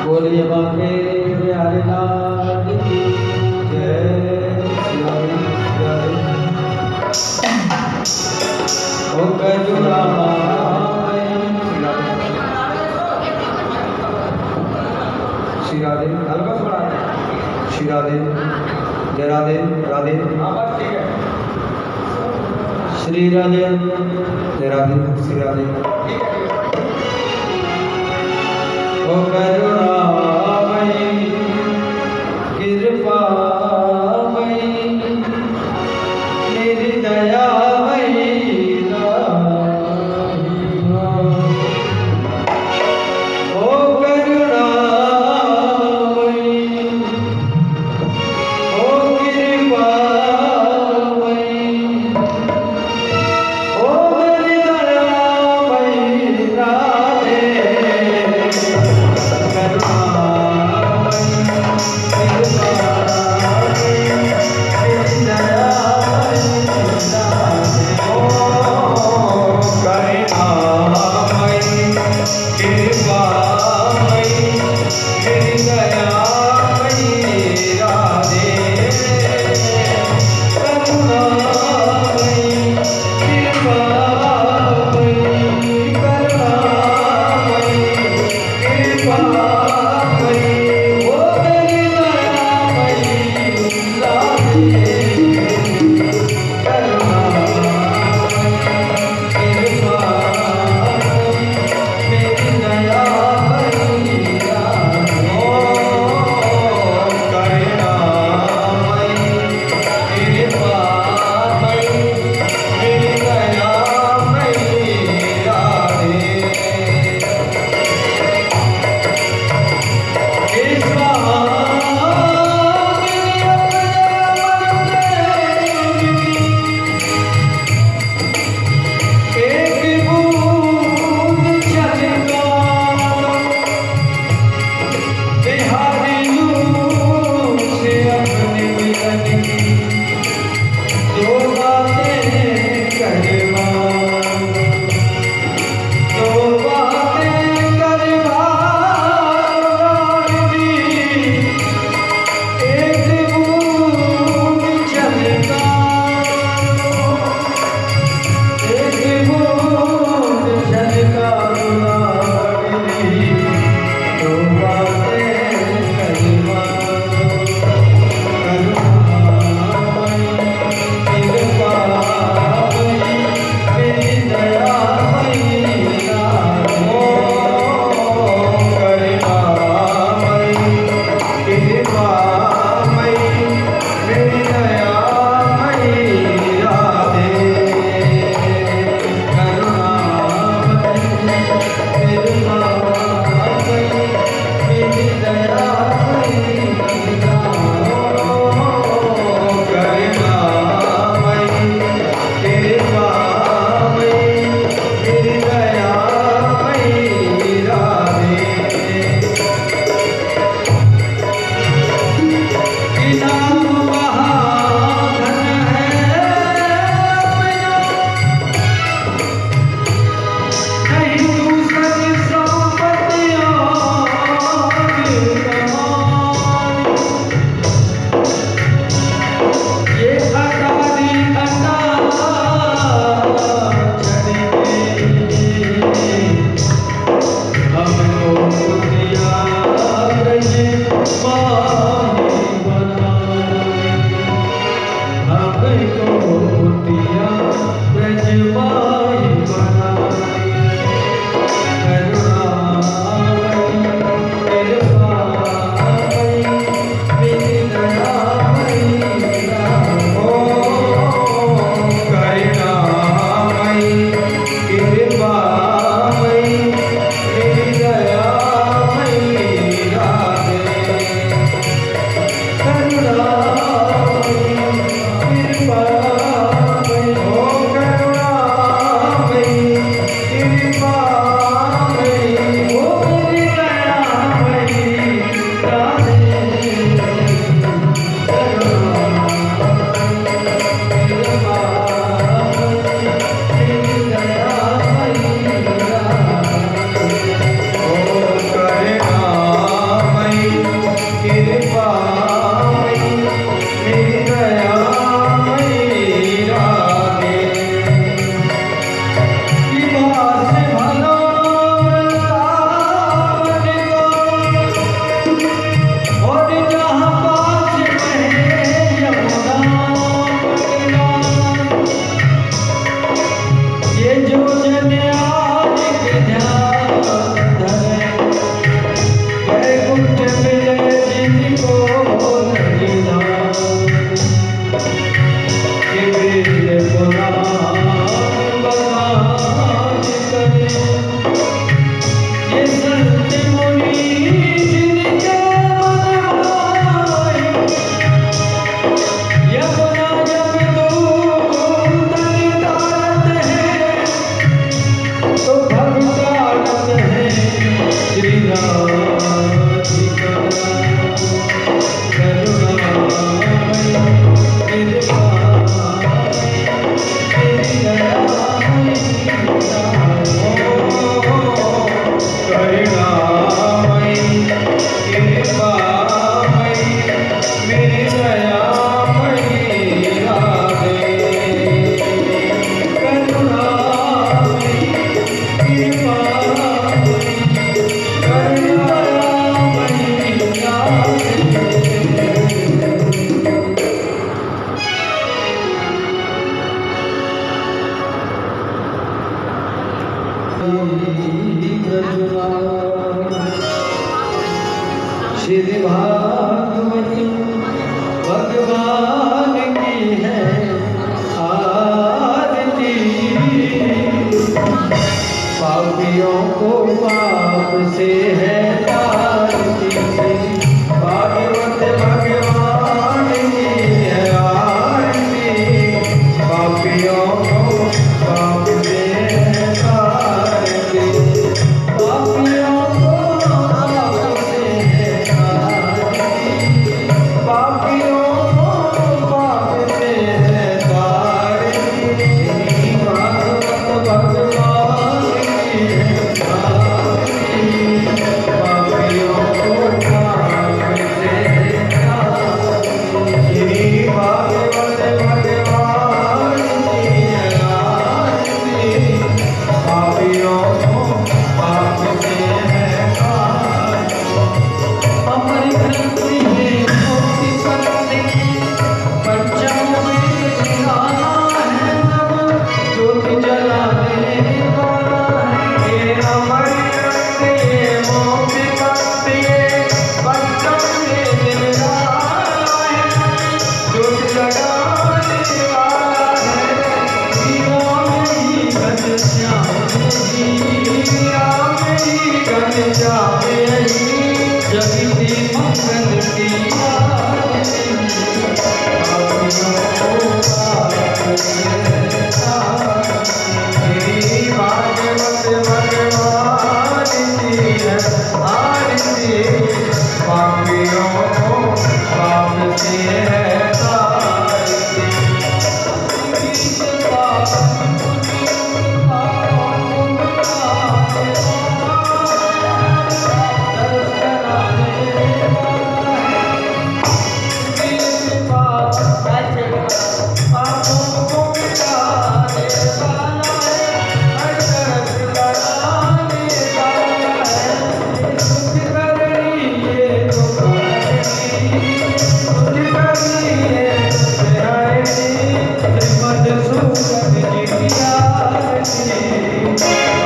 बोलिए बाबे प्यारे लाल की जय। ओ करुणामय श्री राधे। हल्का थोड़ा श्री राधे जय राधे राधे श्री राधे जय राधे श्री राधे। ओ करुणामय कृपामय मेरी दयामय ओ करुणामय ओ कृपामय ओ मेरी दयामय राधे। श्री भागवत भगवान की है आरती। पापियों को पाप से है तारती। भागवत भगवान की है आरती। पापियों को पाप से है तारती। पापियों को पाप से है तारती। पापियों को पाप से है तारती। भागवत भगवान की है आरती। पापियों को पाप से है तारती। भागवत भगवान की है आरती। पापियों को पाप से है तारती। अमर ग्रंथि में मुक्ति करने पंचम वेद गाना है नव ज्योति जलाने वाला है। ये अमर ग्रंथि में मुक्ति करने पंचम वेद गाना है ज्योति जलाने वाला है। राम ही घनश्याम जी, राम ही घनश्याम जी, जगती मंगल की आरती। पापियों को पाप से है तारती। भागवत भगवान की है आरती।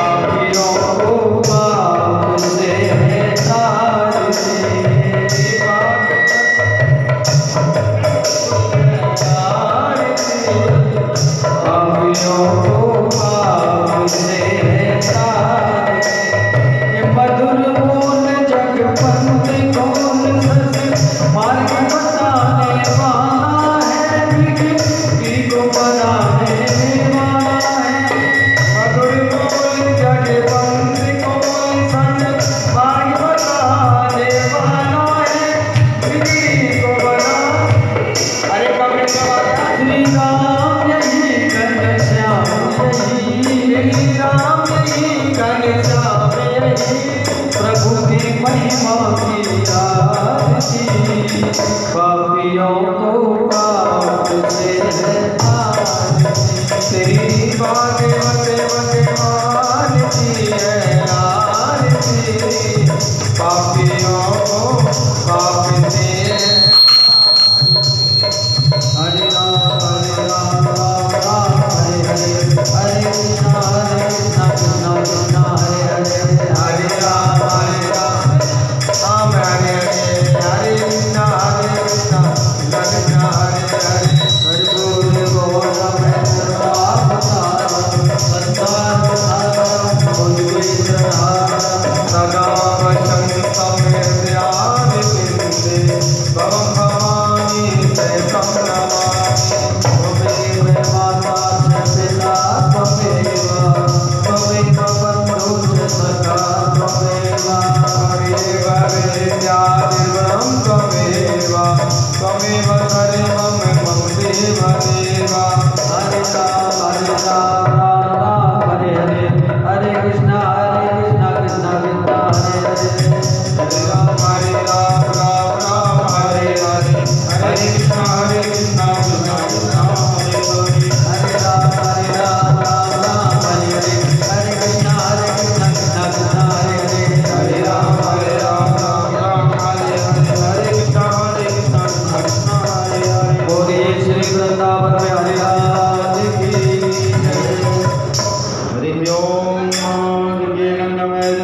पापियों को पाप से है तारती। प्रभु की महिमा की आरती। पापियों को पाप से है तारती। तेरी भागवत भगवान की है आरती। पापियों को पाप से हरे राम राम राम हरे हरे, हरे कृष्णा कृष्णा कृष्णा हरे हरे, हरे राम राम हरे हरे, हरे कृष्णा कृष्णा कृष्णा हरे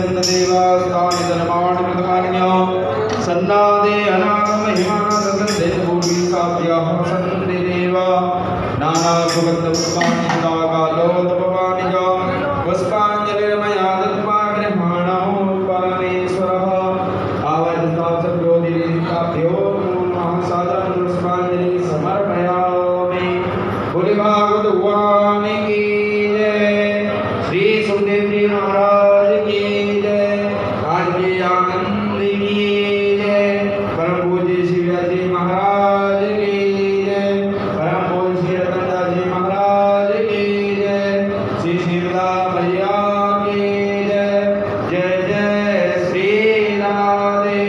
प्रयत्न देवास्तानि धर्माणि कृतकान्यो सन्नादे अनाथ महिमा ददन्ते भूमि काव्याः सन्ति देवा नाना सुगन्ध पुष्पाणि कालोत्पवानि च पुष्पाञ्जलिर्मया दत्त्वा गृह्णामो परमेश्वरः आवर्तता सद्योतिकाभ्यो नमः सादरं पुष्पाञ्जलि समर्पयामि। बोले भागवत भगवान की जय, श्री सुखदेव जी महाराज की जय, आज के आनंद की जय, परम पूज्य श्री व्यास जी महाराज की जय, परम पूज्य श्री रतनदास जी महाराज की जय, श्री शीतला मैया की जय। जय जय श्री राधे,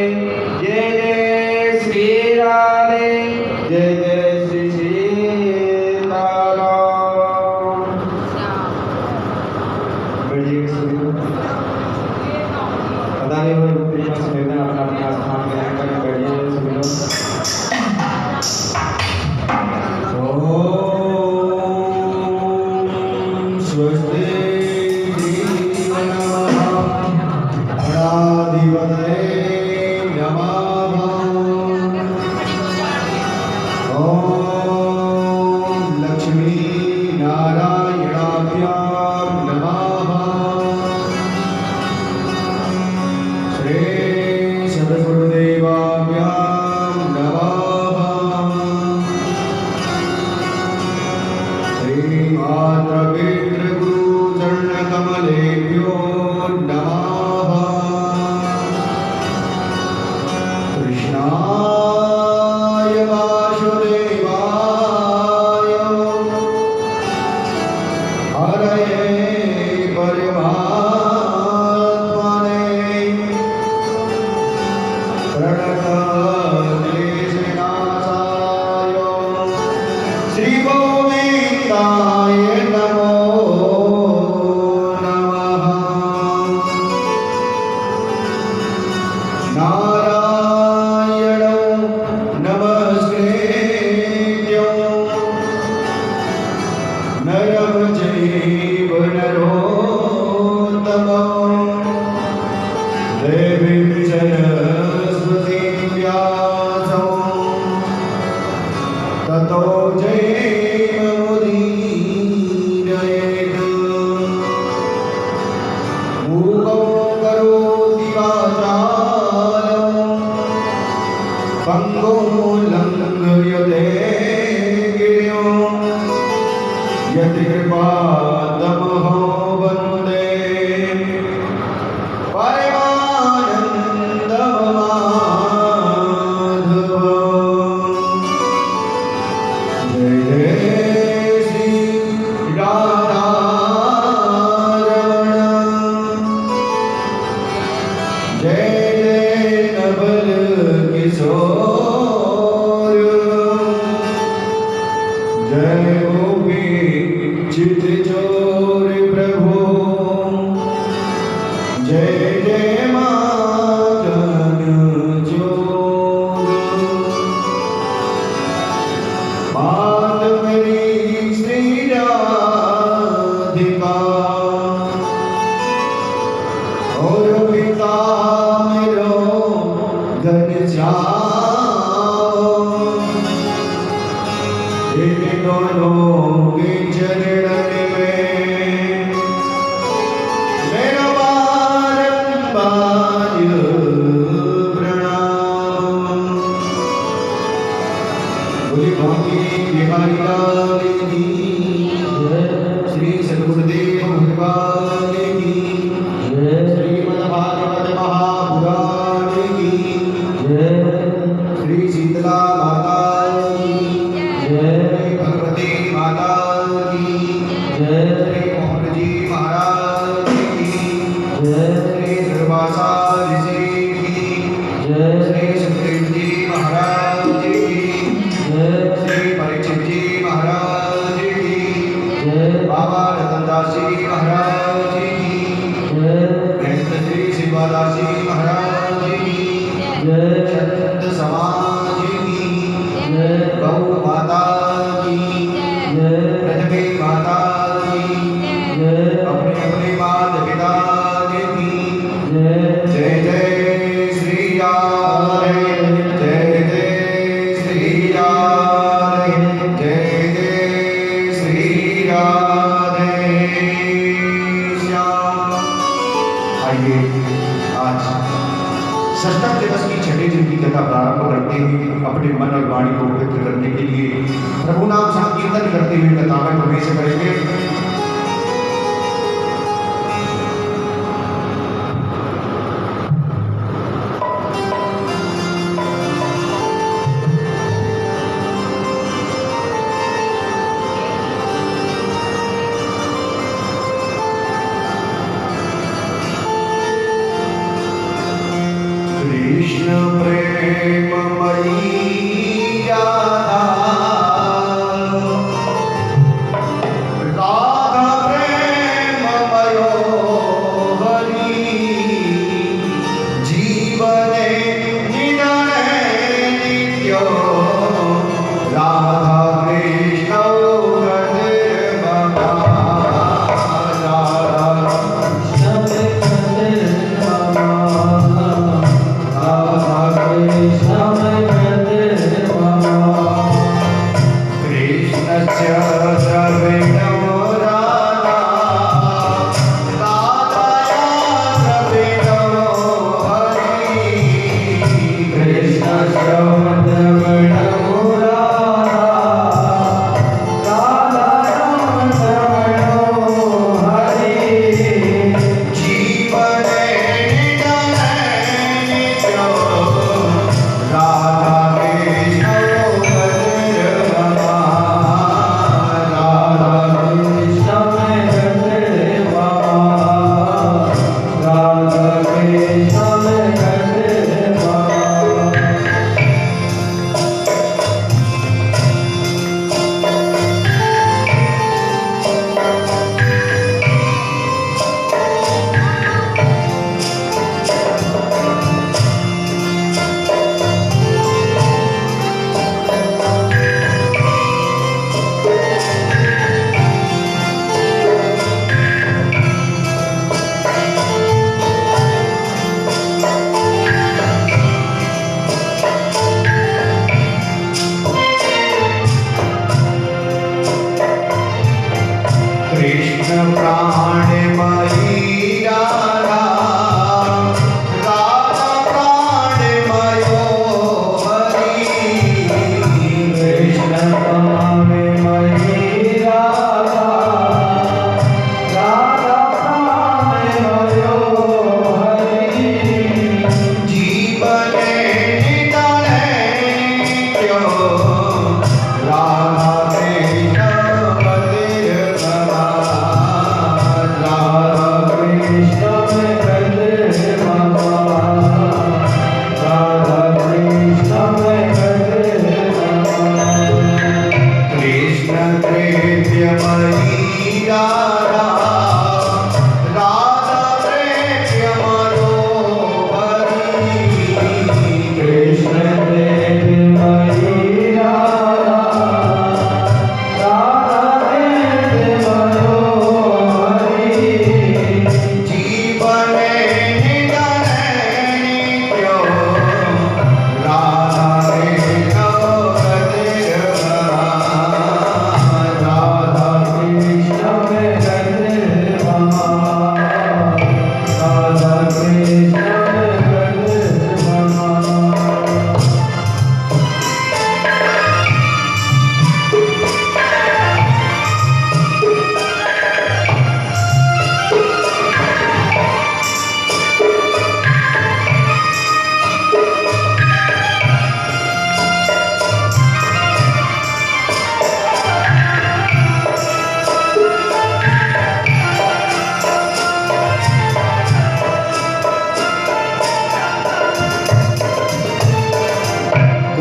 जय जय श्री राधे, जय जय श्री सीताराम। बैठिए सुनिए। अदानी हुए प्रिय संवेदन अपना अपना स्थान ग्रहण करके बैठिए सुनिए। ओम स्वस्ति गणाधिपतये नमः। ओम लक्ष्मी नारायणाभ्यां नमः। श्री सद्गुरुदेवाभ्यां नमः। श्रीमातृपितृगुरुचरणकमलेभ्यो नमः। कृष्णाय वासुदेवाय हरये परमात्मने प्रणतक्लेशनाशाय श्रीगोविन्दाय नमो नमः। नारायणं नमस्कृत्य नरं चैव नरोत्तमं देवीं सरस्वतीं व्यासं ततो जयमुदीरयेत्। मूकं करोति वाचालं पङ्गुं लङ्घयते गिरिं यत्कृपातमहो वन्दे परमानन्दमाधवम्। जय जय श्री राधारमण, जय जय नवल किशोर, जय गोपी चित चोर प्रभु, जय जय मातन चोर। मात मेरी श्री राधिका और पिता मेरो घनश्याम, इन दोनों के चरण में मेरा बारंबार प्रणाम। बोली भांगी बिहारी लाल की जय, श्री सद्गुरुदेव भगवान की जय, श्रीमद्भागवत महापुराण की जय, श्री शीतला माता की जय, भगवती माता की जय, श्री मोहन जी महाराज की जय, श्री दुर्वासा ऋषि की जय, श्री सुखदेव जी महाराज की जय, श्री परीक्षित जी महाराज की जय, बाबा रतनदास जी महाराज की जय, श्री शिवादास जी महाराज की जय, संत समाज की जय, गौ माता की जय, पृथ्वी माता की जय, अपने अपने माता पिता की आज षष्ठम दिवस की छठे दिन की कथा प्रारंभ करते हुए अपने मन और वाणी को पवित्र करने के लिए प्रभु नाम संकीर्तन करते हुए कथा में प्रवेश करेंगे। कृष्ण प्रेममयी राधा, राधा प्रेममयो हरि, जीवने निधने नित्यो राधा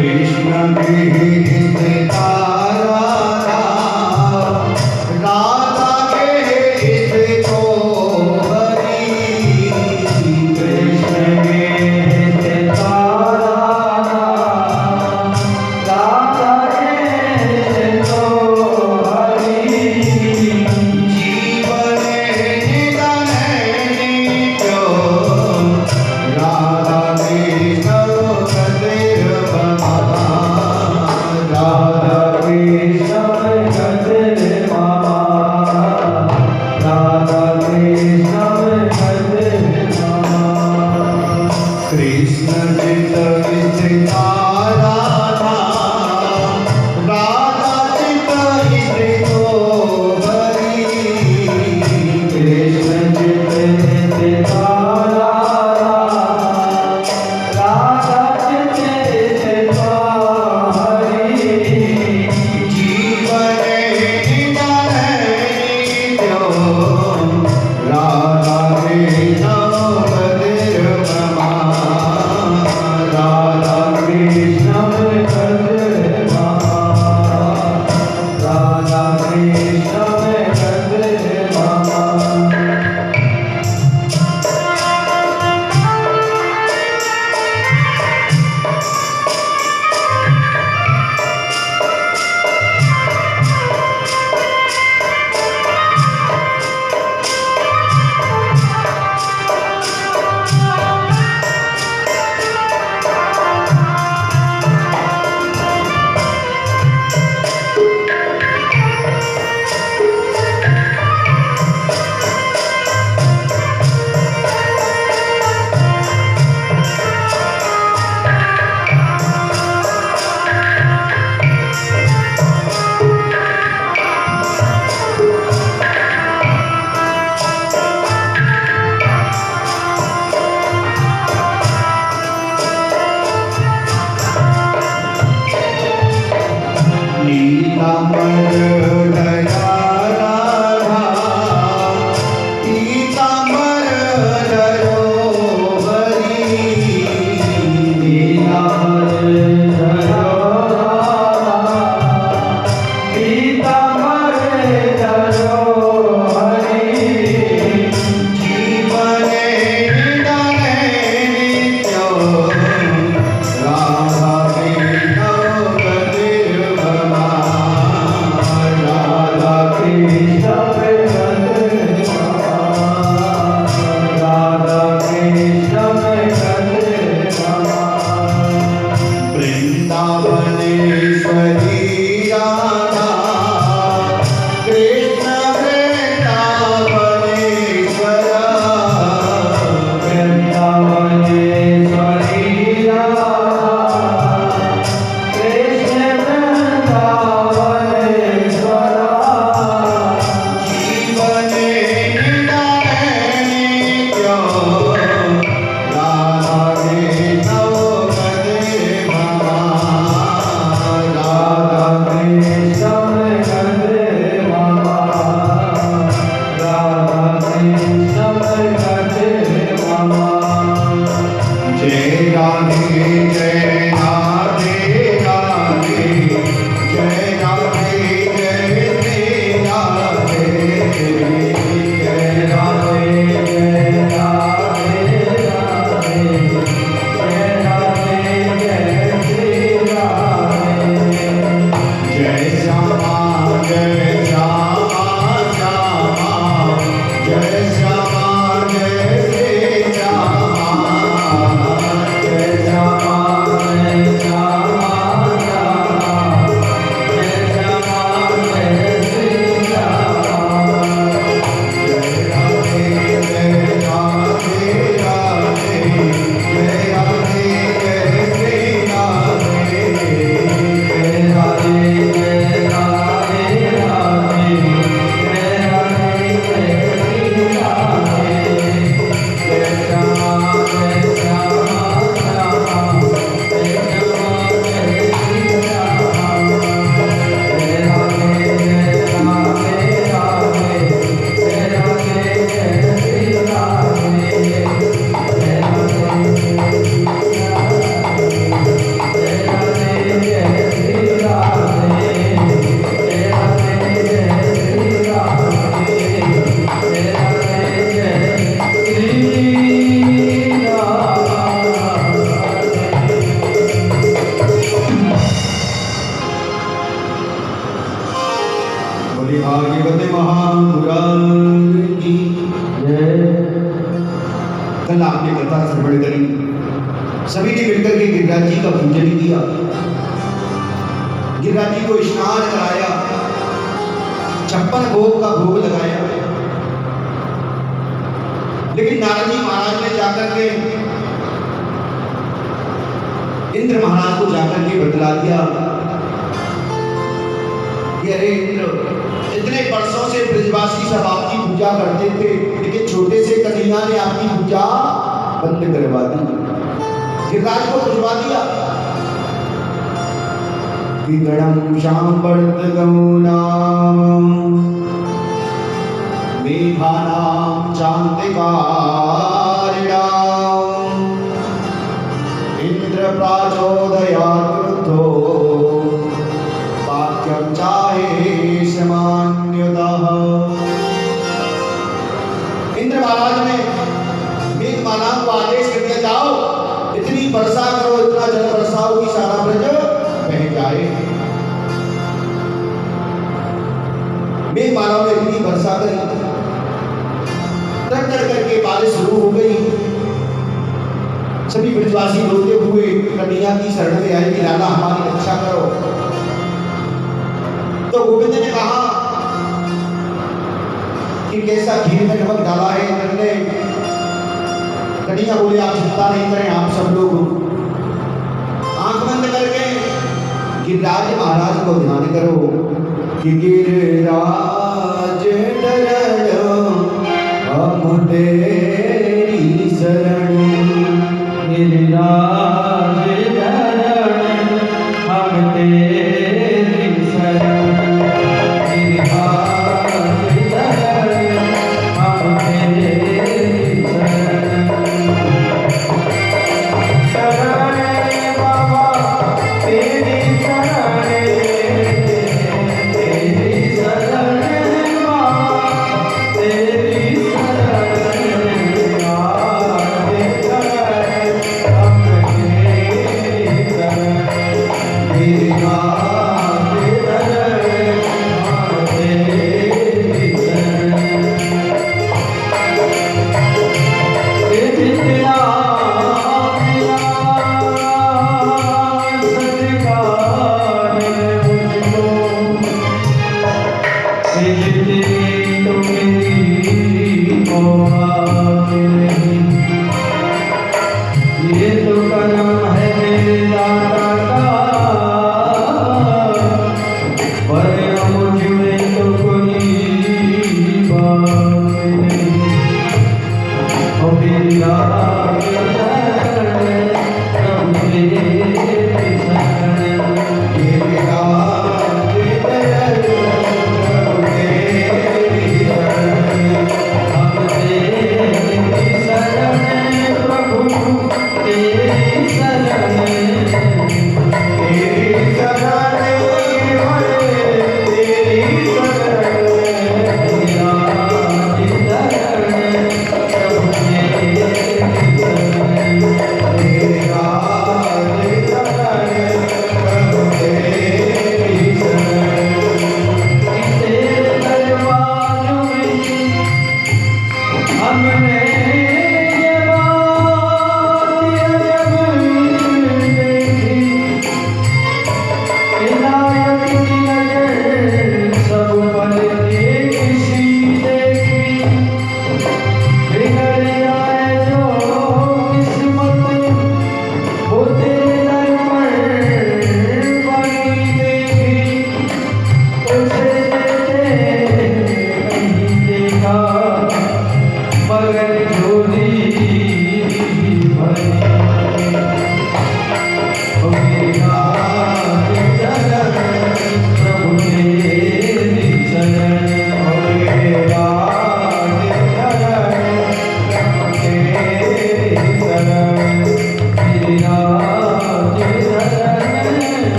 कृष्ण कल आपने कथा श्रवण करी, सभी ने मिलकर के गिरिराज जी का पूजन किया, गिरिराज जी को स्नान कराया, 56 भोग का भोग लगाया। लेकिन नारद जी महाराज ने जाकर के इंद्र महाराज को जाकर के बतला दिया कि अरे इंद्र, इतने वर्षों से ब्रजवासी सब आपकी पूजा करते थे, लेकिन छोटे से कन्हैया ने आपकी पूजा बंद करवा दी, गिरिराज को बुझवा दिया। विगणम शांबर्त गौनाम मेघानाम चांतिकारिणाम इंद्र प्राचोदयात् क्रुद्धो वाक्यं चाहे समान्यतः। इंद्र महाराज ने मेघमाला को आदेश कर दिया, जाओ इतनी वर्षा करो, इतना जल बरसाओ कि सारा ब्रज बह जाए। मेघमाला में इतनी वर्षा करी, तर तर करके बारिश शुरू हो गई। सभी ब्रजवासी रोते हुए कन्हैया की शरण में आए कि लाला हमारी रक्षा करो। तो गोविंद ने कहा कि कैसा खीर में नमक डाला है इंद्र ने। कन्हैया बोले, आप चिंता नहीं करें, आप सब लोग आंख बंद करके गिरिराज महाराज को ध्यान करो कि गिरिराज डरण हम तेरी शरण, गिरिराज डरण हम तेरी शरण।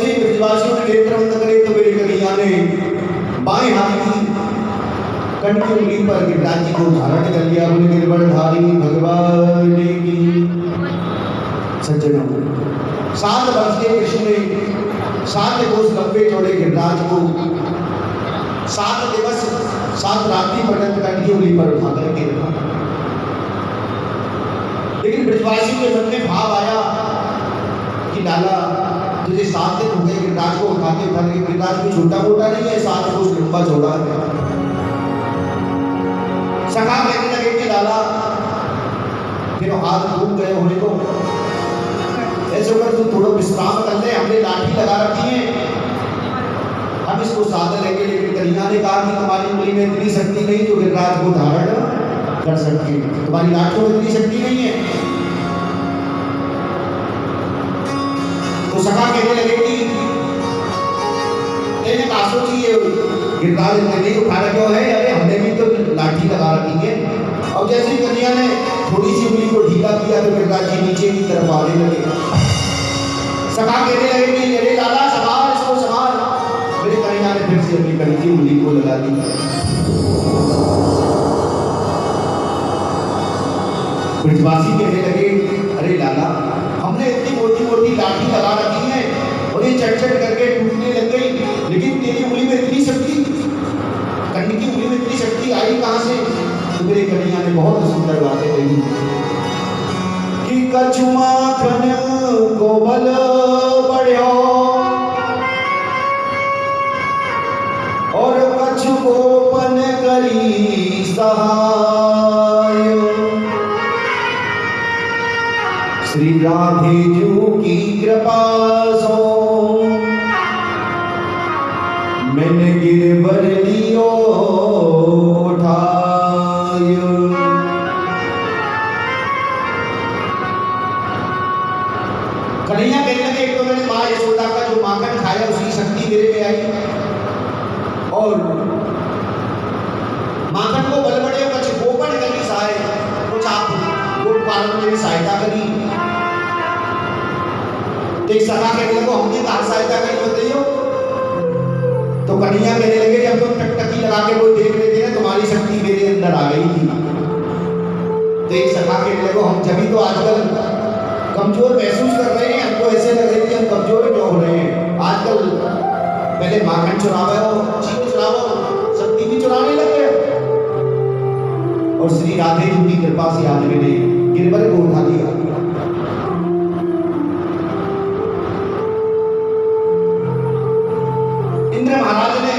जैसे ही ब्रजवासियों ने नेत्र बंद करे तो मेरे कन्हैया ने बाएं हाथ की कंठ की उंगली पर गिरिराज जी को धारण कर लिया। बोले गिरवरधारी भगवान की। सज्जनों, 7 वर्ष के कृष्ण ने 7 कोस लंबे चौड़े गिरिराज को 7 दिवस 7 रात्रि पर्यंत कंठ की उंगली पर उठा करके रखा। लेकिन ब्रजवासियों के मन में भाव आया कि लाला तुझे 7 दिन हो गए गिरिराज को उठाते उठाते। गिरिराज भी छोटा मोटा नहीं है, 7 कोस लंबा चौड़ा है। सखा कहने लगे कि लाला फिर हाथ डूब गए होने को ऐसे होकर तू थोड़ा विश्राम कर ले, हमने लाठी लगा रखी है, हम इसको साथ लेंगे। लेकिन कन्हैया ने कहा कि तुम्हारी उंगली में इतनी शक्ति नहीं जो गिरिराज को धारण कर सकती, तुम्हारी लाठियों में इतनी शक्ति नहीं है। तो सखा कहने लगे कि तेने कहा सोची ये गिरिराज नहीं उठा रखे है, अरे हमने भी तो लाठी लगा रखी है। और जैसे ही कन्हैया ने थोड़ी सी उंगली को ढीला किया तो गिरिराज जी नीचे की तरफ आने लगे। सखा कहने लगे कि अरे लाला संभाल इसको संभाल। मेरे कन्हैया ने फिर से अपनी कंठी उंगली को लगा दी। ब्रजवासी कहने लगे अरे लाला हमने इतनी मोटी मोटी लाठी लगा रखी है और ये चट-चट करके टूटने लग गई, लेकिन तेरी उंगली में इतनी शक्ति, कंठ की उंगली में इतनी शक्ति आई कहां से? तो मेरे कन्हैया ने बहुत सुंदर बातें कही कि कछु माखन को बल बढ़्यो और कछु गोपन करी सहाय। श्री राधे जू की कृपा सो मैंने गिरवर लियो उठायो। कन्हैया कहने लगे एक तो मैंने माँ यशोदा का जो माखन खाया उसकी शक्ति मेरे में आई और माखन को बल बढ़े कुछ गोपन करी सहाय, कुछ आप गोप पालन में सहायता करी। तो सखा कहने लगे हमने कहा सहायता करी बताइयो। तो कन्हैया कहने लगे जब तुम टकटकी लगा के कोई देख रहे थे ना तुम्हारी शक्ति मेरे अंदर आ गई थी। तो एक सखा कहने लगे हम जब तो आजकल कमजोर महसूस कर रहे हैं, हमको ऐसे लग रही है कि हम कमजोर क्यों हो रहे हैं। आजकल पहले माखन चुरावे हो, चीनी चुरावो, शक्ति भी चुराने लगे। और श्री राधे जी की कृपा से आदमी ने गिरवर को उठा दिया। इंद्र महाराज ने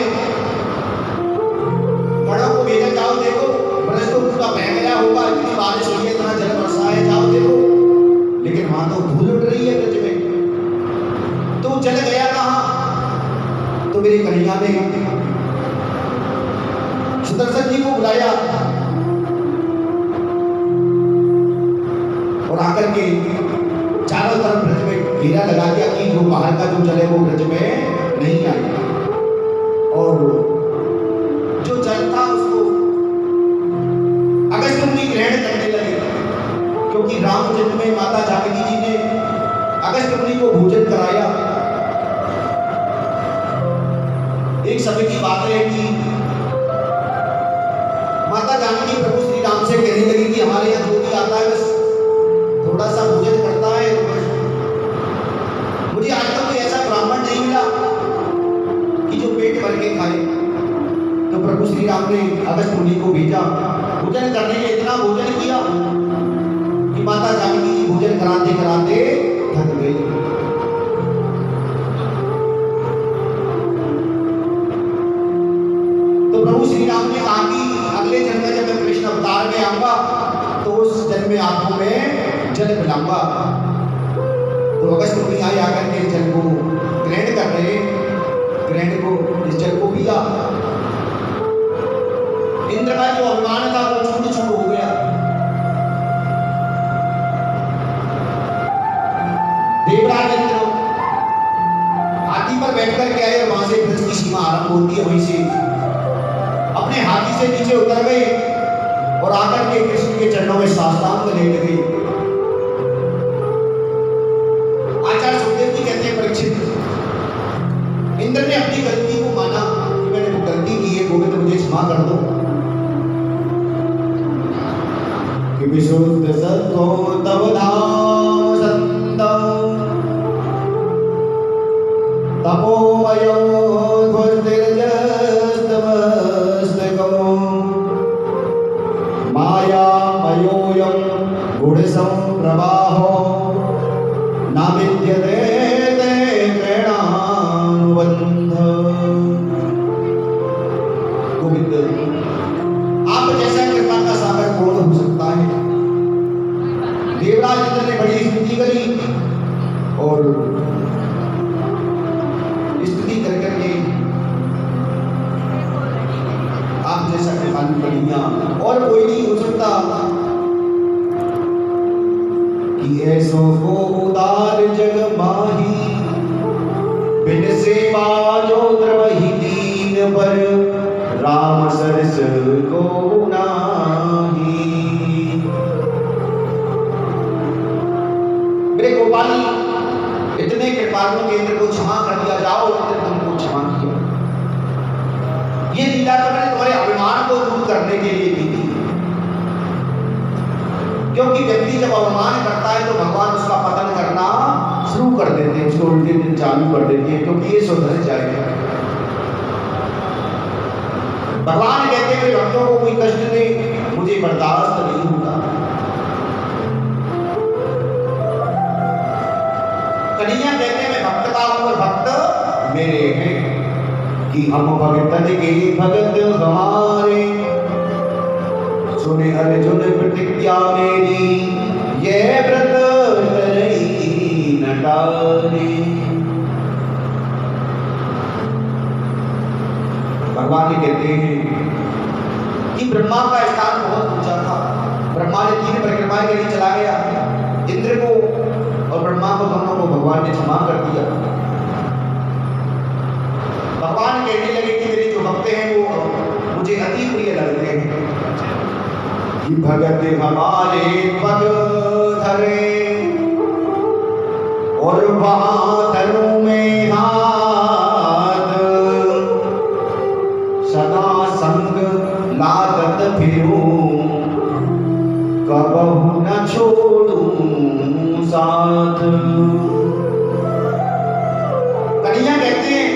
गणों को भेजा, जाओ देखो ब्रज तो पूरा बह गया होगा, इतनी बारिश हुई है, इतना जल बरसा है, जाओ देखो। लेकिन वहां तो धूल उड़ रही है ब्रज में, तो जल गया कहां? तो मेरे कन्हैया ने सुदर्शन जी को बुलाया और आकर के चारों तरफ ब्रज में घेरा लगा दिया कि जो बाहर का जो जल है वो ब्रज में नहीं आएगा। और जो जल था उसको अगस्त मुनि ग्रहण करने लगे, क्योंकि राम जन्म में माता जानकी जी ने अगस्त मुनि को भोजन कराया। एक समय की बात है कि माता जानकी प्रभु श्री राम से कहने लगी कि हमारे यहाँ जो भी आता है बस थोड़ा सा भोजन करता है, मुझे आज तक कोई ऐसा ब्राह्मण नहीं मिला कि जो पेट भर के खाए। तो प्रभु श्री राम ने अगस्त मुनि को भेजा भोजन करने के। इतना भोजन किया कि माता जानकी जी भोजन कराते कराते थक गई। तो प्रभु श्री राम ने कहा कि अगले जन्म में जब मैं कृष्ण अवतार में आऊंगा तो उस जन्म में आंखों में जल पिलाऊंगा। तो अगस्त मुनि आए आकर के जल को ग्रहण कर रहे, ग्रहण को इस जल को पिया। इंद्र का जो अभिमान था वो छूट छूट हो गया। देवराज इंद्र हाथी पर बैठकर के आए और वहां से ब्रज की सीमा आरंभ होती है, वहीं से अपने हाथी से नीचे उतर गए और आकर के कृष्ण के चरणों में साष्टांग लेट गए। आचार्य सुखदेव जी कहते हैं परीक्षित इंद्र ने अपनी गलती को माना कि मैंने वो गलती की है, गोविंद मुझे क्षमा कर दो। कि विशुद्ध सत्तो तव धाम संतम तपोमयो ध्वस्तिरजस्तमस्तको मायामयोऽयं गुणसंप्रवाहो न विद्यते ते प्रेणानुबन्ध। गोविंद, आप जैसा कृपा का सागर कौन हो सकता है? देवराज इंद्र ने बड़ी स्तुति करी और स्तुति कर करके आप जैसा कृपालु कन्हैया और कोई नहीं हो सकता कि ऐसो को उदार जग माही बिन सेवा जो द्रवहि दीन पर राम सरस को नाही। मेरे गोपाल, इतने कृपालुओं के इंद्र को क्षमा कर दिया, जाओ इंद्र तुमको क्षमा किया। ये लीला तो मैंने तुम्हारे अभिमान को दूर करने के लिए की थी, क्योंकि व्यक्ति जब अभिमान करता है तो भगवान उसका पतन करना शुरू कर देते हैं, उसको उल्टे दिन चालू कर देते हैं, क्योंकि ये सुधर जाएगा। भगवान कहते हैं भक्तों को कोई कष्ट दे मुझे बर्दाश्त नहीं होता। कन्हैया कहते हैं मैं भक्त का हूं और भक्त मेरे हैं, कि हम भगतन के भगत हमारे सुने अर्जुन प्रतिज्ञा मेरी ये व्रत नहीं नटारे। भगवान कहते हैं कि ब्रह्मा का स्थान बहुत ऊंचा था। ब्रह्मा ने 3 परिक्रमाएं के लिए चला गया, इंद्र को और ब्रह्मा को दोनों को भगवान ने क्षमा कर दिया। भगवान कहने लगे कि मेरे जो भक्त हैं वो मुझे अति प्रिय लगते हैं, कि भगत हमारे पग धरे और बादलों में हाथ सदा संग लागत फिरूं कबहू न छोड़ूं साथ। कन्हैया कहते हैं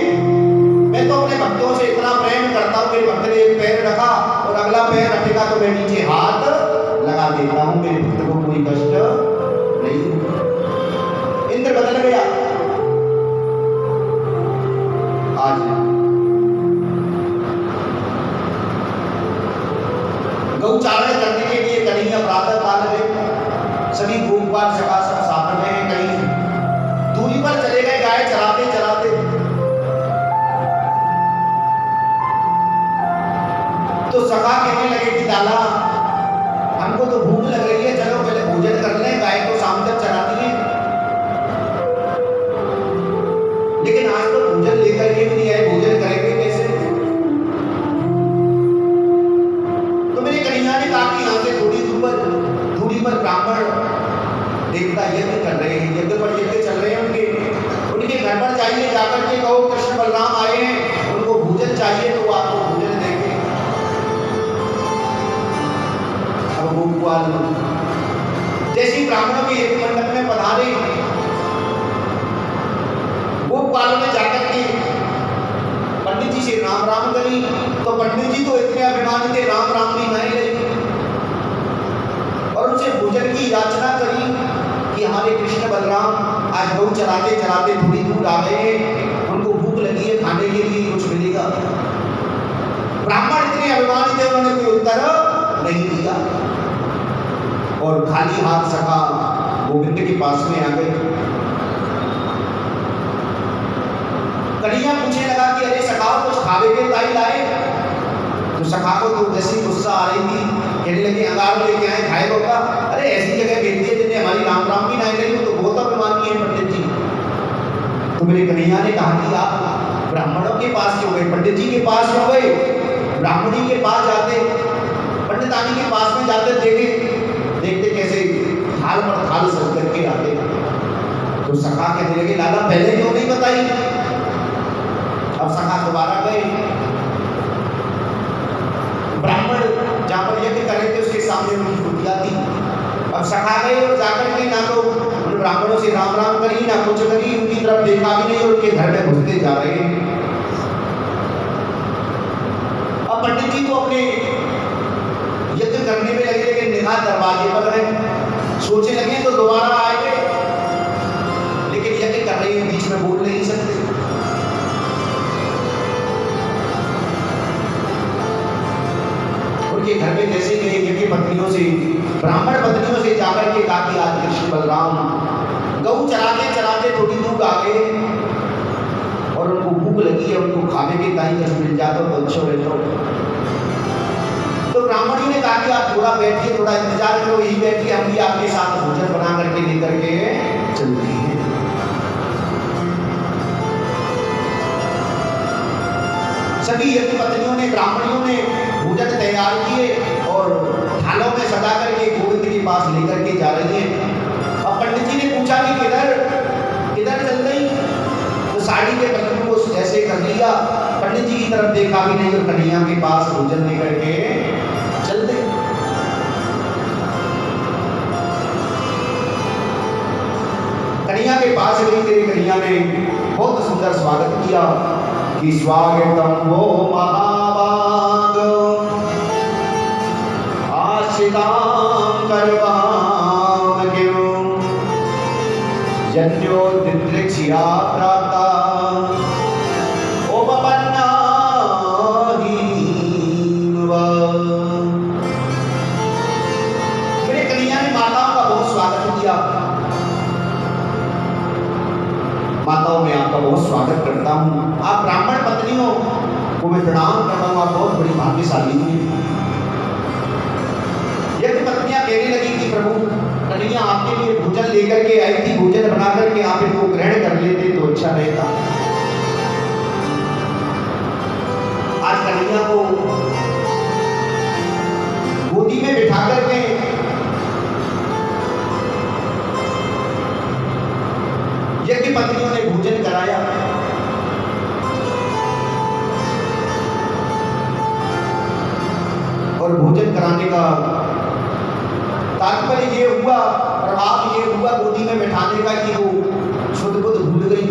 मैं तो अपने भक्तों से इतना प्रेम करता हूं, मेरे भक्त ने एक पैर रखा और अगला पैर रखेगा तो मैं नीचे हाथ लगा देता हूं, मेरे भक्त को कोई कष्ट नहीं। इंद्र बदल गया। आज गौचारण करने के लिए कन्हैया प्रातः काल में सभी गोपाल सखा सब साथ में हैं, कहीं दूरी पर चले गए गाय चराते चराते। तो सखा कहने लगे कि लाला हमको तो भूख लग रही है, चलो पहले भोजन कर लें, गाय को शाम तक चरा दिए। लेकिन आज तो भोजन लेकर के भी नहीं आए, भोजन करेंगे कैसे? तो मेरे कन्हैया ने कहा कि यहाँ से थोड़ी दूरी पर ब्राह्मण देवता यज्ञ कर रहे हैं, यज्ञ पर यज्ञ चल रहे हैं, उनके घर पर जाइए, जाकर के कहो कृष्ण बलराम आए हैं, उनको भोजन चाहिए तो वो आपको भोजन देंगे। अब गोपाल जैसे ब्राह्मणों के यज्ञ मंडप में पधारे, गोपालों ने जाकर के पंडित जी से राम राम करी, तो पंडित जी तो इतने अभिमानी थे, राम राम भी नहीं रही और उनसे भोजन की याचना करी कि हमारे कृष्ण बलराम आज गौ चराते चराते थोड़ी दूर आ गए, उनको भूख लगी है, खाने के लिए कुछ मिलेगा। ब्राह्मण इतने अभिमानी थे, उन्होंने कोई उत्तर नहीं दिया और खाली हाथ सखा गोविंद के पास में आ गए। कन्हैया पूछने लगा कि अरे सखाओ कुछ खावे के ताई लाए? तो सखा को तो जैसी गुस्सा आ रही थी, कहने लगे अंगार लेके आए खाए होगा। अरे ऐसी जगह भेज दिए जिन्हें हमारी राम राम भी नहीं रही, तो बहुत अभिमानी है पंडित जी। तो मेरे कन्हैया ने कहा कि आप ब्राह्मणों के पास क्यों गए, पंडित जी के पास क्यों गए? ब्राह्मणी के पास जाते, पंडितानी के पास में जाते, देखते कैसे थाल पर थाल सज करके आते। तो सखा कहने लगे लाला पहले क्यों नहीं बताई? रोटियां थी। अब सखा गए और जाकर के ना तो उन ब्राह्मणों से राम राम करी ना कुछ करी, उनकी तरफ देखा भी नहीं और उनके घर में घुसते जा रहे हैं। अब पंडित जी को अपने यज्ञ करने में लगे, लेकिन निगाह दरवाजे पर है। सोचे लगे तो दोबारा आएंगे, लेकिन यज्ञ कर रहे हैं, बीच में बोल नहीं सकते। उनके घर में जैसे गए यज्ञ पत्नियों से, ब्राह्मण पत्नियों से जाकर के कहा कि आज कृष्ण बलराम गऊ चराते चराते थोड़ी दूर आ गए और उनको भूख लगी है, उनको खाने के कहीं कुछ मिल जाता तो अच्छा रहता। तो ब्राह्मण जी ने कहा कि आप थोड़ा बैठिए, थोड़ा इंतजार करो, यही बैठिए, हम भी आपके साथ भोजन बना करके लेकर के चलते हैं। सभी यज्ञ पत्नियों ने, ब्राह्मणियों ने भोजन तैयार किए और थालों में सजा करके गोविंद के पास लेकर के जा रही है। अब पंडित जी ने पूछा कि किधर किधर चल रही, तो साड़ी के बटन को ऐसे कर लिया, पंडित जी की तरफ देखा भी नहीं और कन्हैया के पास भोजन लेकर के चल दे। कन्हैया के पास गई, तेरी कन्हैया ने बहुत सुंदर स्वागत किया कि स्वागतम वो महाभाग आशिकाम करवाम क्यों जन्यो दिद्रिक्षिया प्राता ओ बपन्ना मेरे कन्हैया ने माताओं का बहुत स्वागत किया। माताओं में आपका बहुत स्वागत करता हूँ। आप ब्राह्मण पत्नियों को मैं प्रणाम करता हूँ, आप बहुत बड़ी भाग्यशाली हैं। यज्ञ पत्नियां कहने लगी कि प्रभु कन्हैया आपके लिए भोजन लेकर के आई थी, भोजन बना करके आप इनको ग्रहण कर लेते तो अच्छा रहता। आज कन्हैया को गोदी में बिठा करके यज्ञ पत्नियों ने भोजन कराया। और भोजन कराने का तात्पर्य ये हुआ, प्रभाव ये हुआ गोदी में बैठाने का कि वो शुद्ध बुद्ध भूल गई।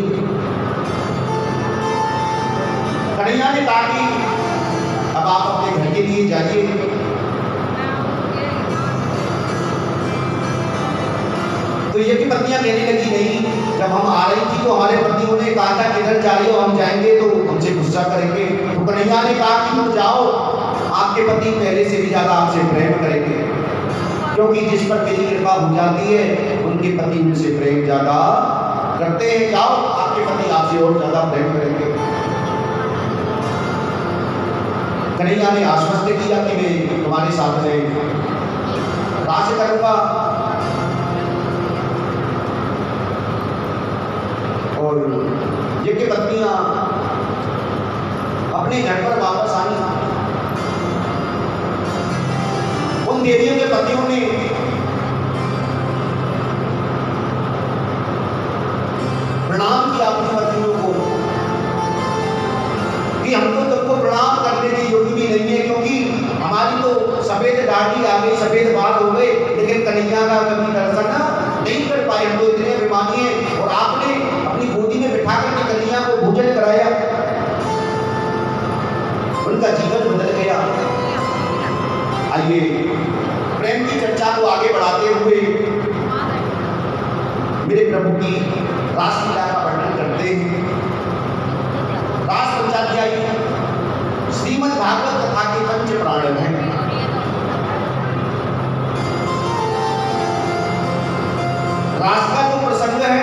कन्हैया ने कहा कि अब आप अपने घर के लिए जाइए। तो ये भी पत्नियां कहने लगी नहीं, जब हम आ रही थी तो हमारे पतियों ने कहा था किधर जा रही हो, हम जाएंगे तो हमसे गुस्सा करेंगे। तो कन्हैया ने कहा कि तुम जाओ, आपके पति पहले से भी ज्यादा आपसे प्रेम करेंगे, क्योंकि जिस पर मेरी कृपा हो जाती है उनके पति उनसे प्रेम ज्यादा करते हैं। जाओ, आपके पति आपसे और ज्यादा प्रेम करेंगे। कन्हैया ने आश्वस्त किया कि मैं तुम्हारे साथ में राज करूंगा और ये कि पत्नियां अपने घर पर वापस आई। उन देवियों के पतियों ने प्रणाम किया अपनी पत्नियों को कि हम तो तुमको प्रणाम करने के योग्य भी नहीं है, क्योंकि हमारी तो सफेद दाढ़ी आ गई, सफेद बाल हो गए, लेकिन कन्हैया का कभी दर्शन नहीं कर पाए। हम तो इतने अभिमानी हैं और आपने अपनी गोदी में बिठा करके कन्हैया को भोजन कराया, उनका जीवन बदल गया। आइए प्रेम की चर्चा को आगे बढ़ाते हुए मेरे प्रभु की रासलीला का वर्णन करते हैं। रास पंचाध्यायी श्रीमद् भागवत कथा के पंच पुराण हैं। रास का जो प्रसंग है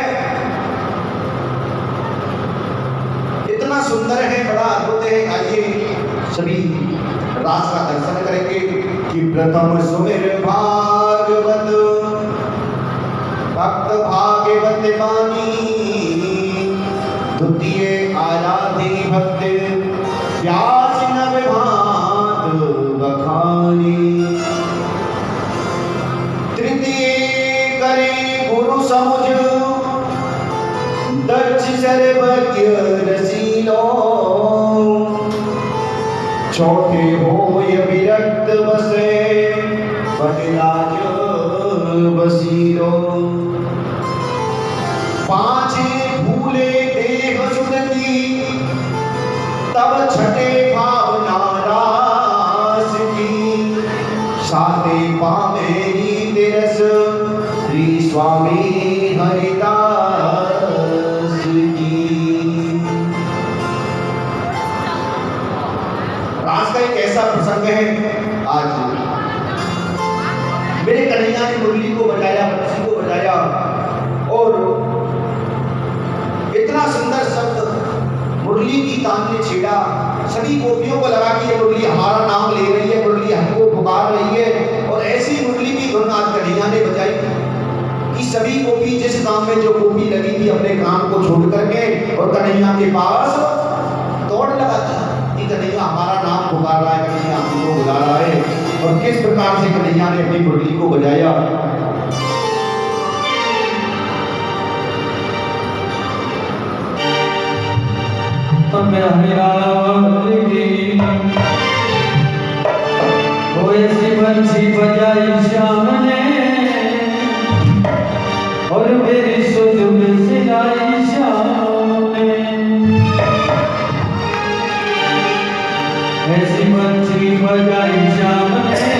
इतना सुंदर है, बड़ा अद्भुत है। आइए सभी रास का दर्शन करेंगे कि प्रथम सुमिर भागवत भक्त भागवत वाणी, द्वितीय आराधे भक्त व्यास नव भात बखानी, तृतीय करे गुरु समुझ दक्ष सर्वज्ञ रसीलो, चौथे होय विरक्त बसे बदलाज बसीरो पांचे भूले देह सुध की तब छठे भावना रास की साते पावे तेरस श्री स्वामी हरिदास की। रास का एक ऐसा प्रसंग है। आज मेरे कन्हैया ने मुरली को बजाया, बंसी को बजाया और इतना सुंदर शब्द मुरली की तान ने छेड़ा। सभी गोपियों को लगा कि ये मुरली हमारा नाम ले रही है, मुरली हमको पुकार रही है। और ऐसी मुरली की धुन आज कन्हैया ने बजाई कि सभी गोपी जिस काम में जो गोपी लगी थी अपने काम को छोड़ करके और कन्हैया के पास दौड़ लगा था कि कन्हैया हमारा नाम पुकार रहा है, कन्हैया हमको बुला रहा है। और किस प्रकार से कन्हैया ने अपनी मुरली को बजाया। ऐसी बंसी बजाई श्याम ने और मेरी सुध में सिलाई श्याम ने। ऐसी बंसी बजाई श्याम ने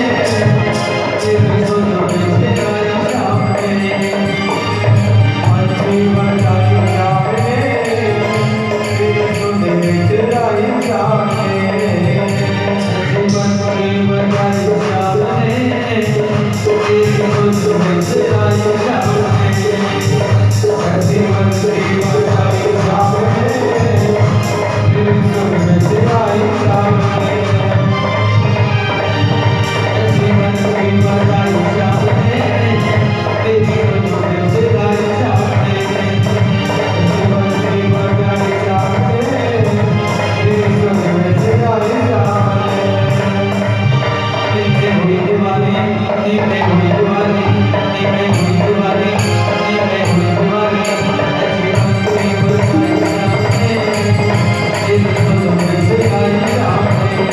मेरी सुध में सिलाई श्याम ने। बंसी बजाई श्याम ने मेरी सुध में सिलाई श्याम ने। ऐसी बंसी बजाई श्याम ने मेरी सुध में सिलाई श्याम ने। ऐसी बंसी बजाई श्याम ने मेरी सुध में सिलाई श्याम ने। ऐसी बंसी बजाई श्याम ने मेरी सुध में सिलाई श्याम ने। ऐसी बंसी बजाई श्याम ने मेरी सुध में सिलाई श्याम ने। नीचे हुई दीवानी, नीचे हुई दीवानी, नीचे हुई दीवानी, नीचे हुई दीवानी। ऐसी बंसी बजाई श्याम ने मेरी सुध में सिलाई श्याम ने।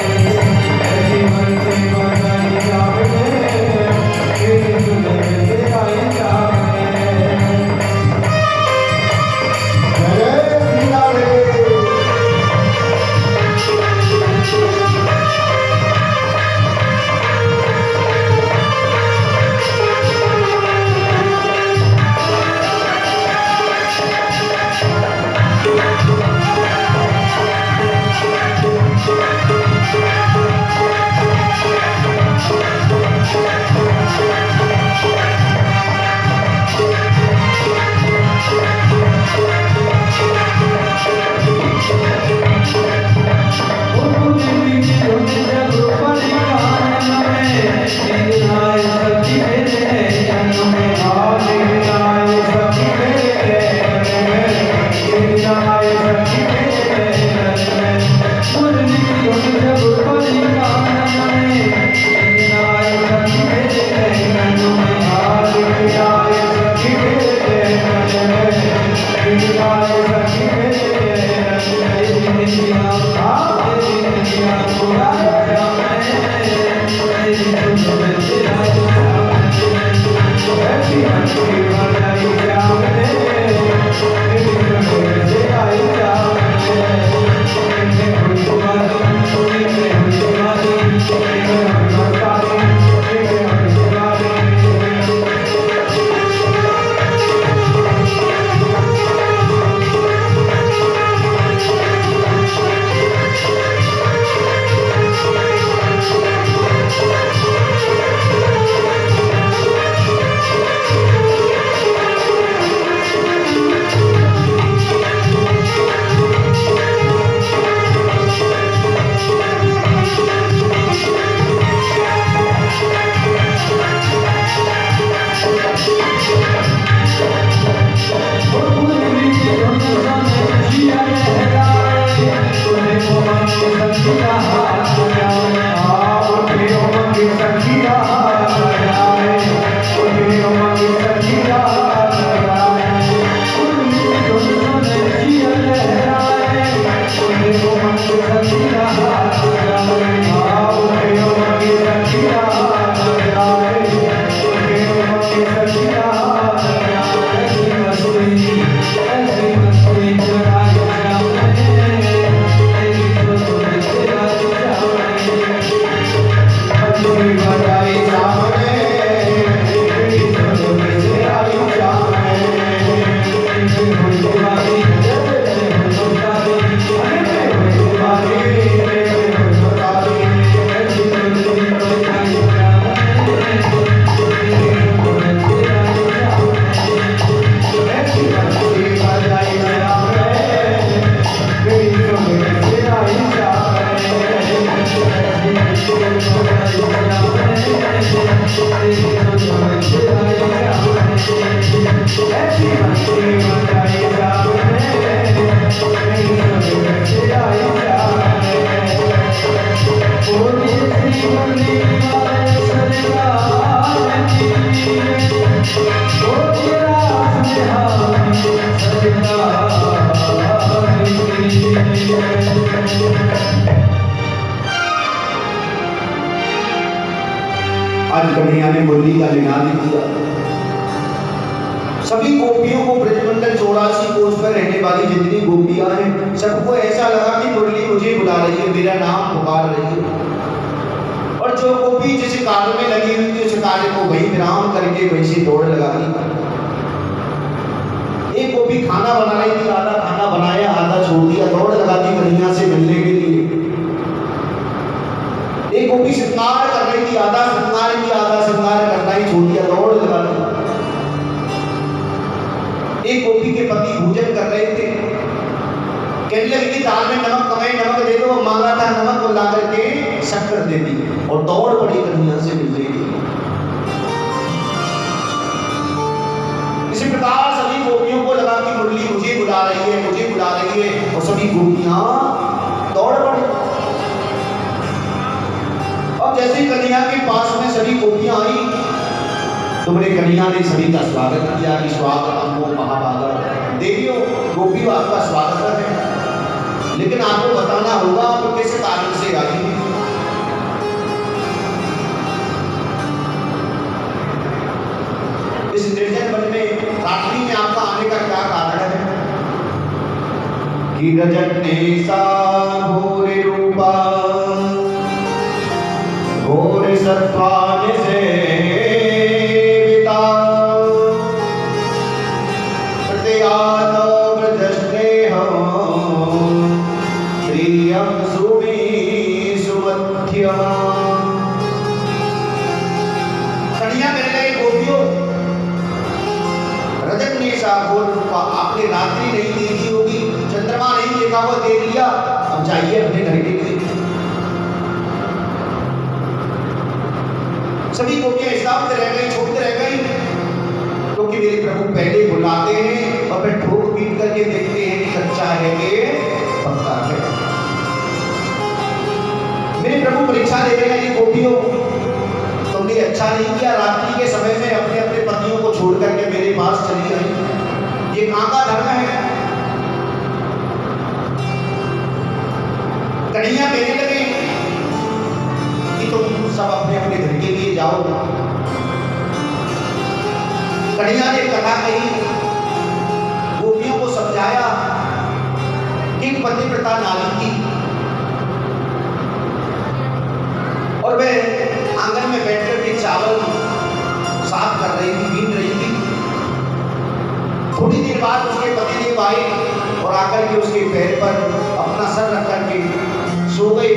ऐसी बंसी बजाई श्याम ने मेरी सुध में सिलाई श्याम ने। जय श्री राधे। आज कन्हैया ने मुरली का निनाद किया। सभी गोपियों को ब्रजमंडल 84 कोस पर रहने वाली जितनी गोपियां हैं, सबको ऐसा लगा कि मुरली मुझे बुला रही है, मेरा नाम पुकार रही है। और जो गोपी जिस कार्य में लगी हुई थी, उस कार्य को वही विराम करके वैसी दौड़ लगा दी। एक गोपी खाना बना रही थी, आधा खाना बनाया, आधा छोड़ दिया, दौड़ लगा दी कन्हैया से मिलने के लिए। एक गोपी श्रृंगार कर रही थी, आधा श्रृंगार किया, आधा श्रृंगार करना ही छोड़ दिया, दौड़ लगा दी। एक गोपी के पति भोजन कर रहे थे, कहने लगी कि दाल में नमक कम है, नमक दे दो। मांगा था नमक को ला करके शक्कर दे दी और दौड़ पड़ी कन्हैया से मिलने के लिए। इसी प्रकार सभी गोपियों को लगा कि मुरली मुझे बुला रही है, मुझे बुला रही है, और सभी गोपियां दौड़ पड़ी। अब जैसे कन्हैया के पास में सभी गोपियां आई, तो मेरे कन्हैया ने सभी का स्वागत किया कि स्वागत हमको महाभागा देवियों, गोपियों आपका स्वागत है, लेकिन आपको बताना होगा आप किस कारण से आई। इस निर्जन वन में रात्रि में आपका आने का क्या कारण है? कि रजने सा घोर रूपा घोर सत्वान से आपने रात्रि नहीं देखी होगी, चंद्रमा नहीं देखा हुआ, देख लिया, अब जाइए अपने घर के लिए। सभी गोपियां स्तब्ध रह गई, छोड़ते रह गई, क्योंकि मेरे प्रभु पहले बुलाते हैं और फिर ठोक पीट करके देखते हैं कि सच्चा है कि पक्का है। मेरे प्रभु परीक्षा दे रहे हैं कि गोपियों, तुमने अच्छा नहीं किया, रात्रि के समय में अपने अपने पतियों को छोड़ करके मेरे पास चली आई, ये कहां का धर्म है? कन्हैया कहने लगे कि तुम सब अपने अपने घर के लिए जाओ। कन्हैया ने कथा कही, गोपियों को समझाया कि पतिव्रता नारी थी और वह आंगन में बैठकर के चावल साफ कर रही थी, बीन रही थी। थोड़ी देर बाद उसके पतिदेव आए और आकर के उसके पैर पर अपना सर रख करके सो गए।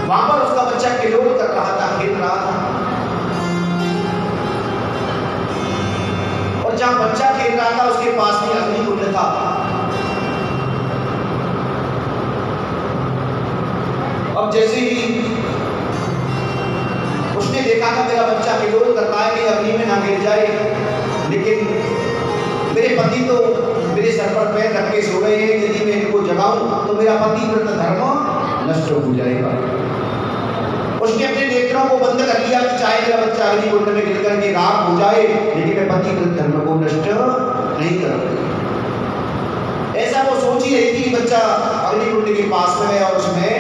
वहां पर उसका बच्चा किलोल कर रहा था, खेल रहा था, और जहां बच्चा खेल रहा था उसके पास में अग्निकुंड था। अब जैसे ही उसने देखा था मेरा बच्चा किलोल कर रहा है कि अग्नि में ना गिर जाए, लेकिन मेरे पति तो मेरे सर पर पैर रख के सो गए हैं, यदि मैं इनको जगाऊं तो मेरा पतिव्रत धर्म नष्ट हो जाएगा। उसने अपने नेत्रों को बंद कर लिया कि चाहे मेरा बच्चा अग्निकुंड में गिर करके राख हो जाए, लेकिन मैं पतिव्रत धर्म को नष्ट नहीं करूंगा। ऐसा वो सोच ही रही थी कि बच्चा अग्निकुंड के पास में गया और उसमें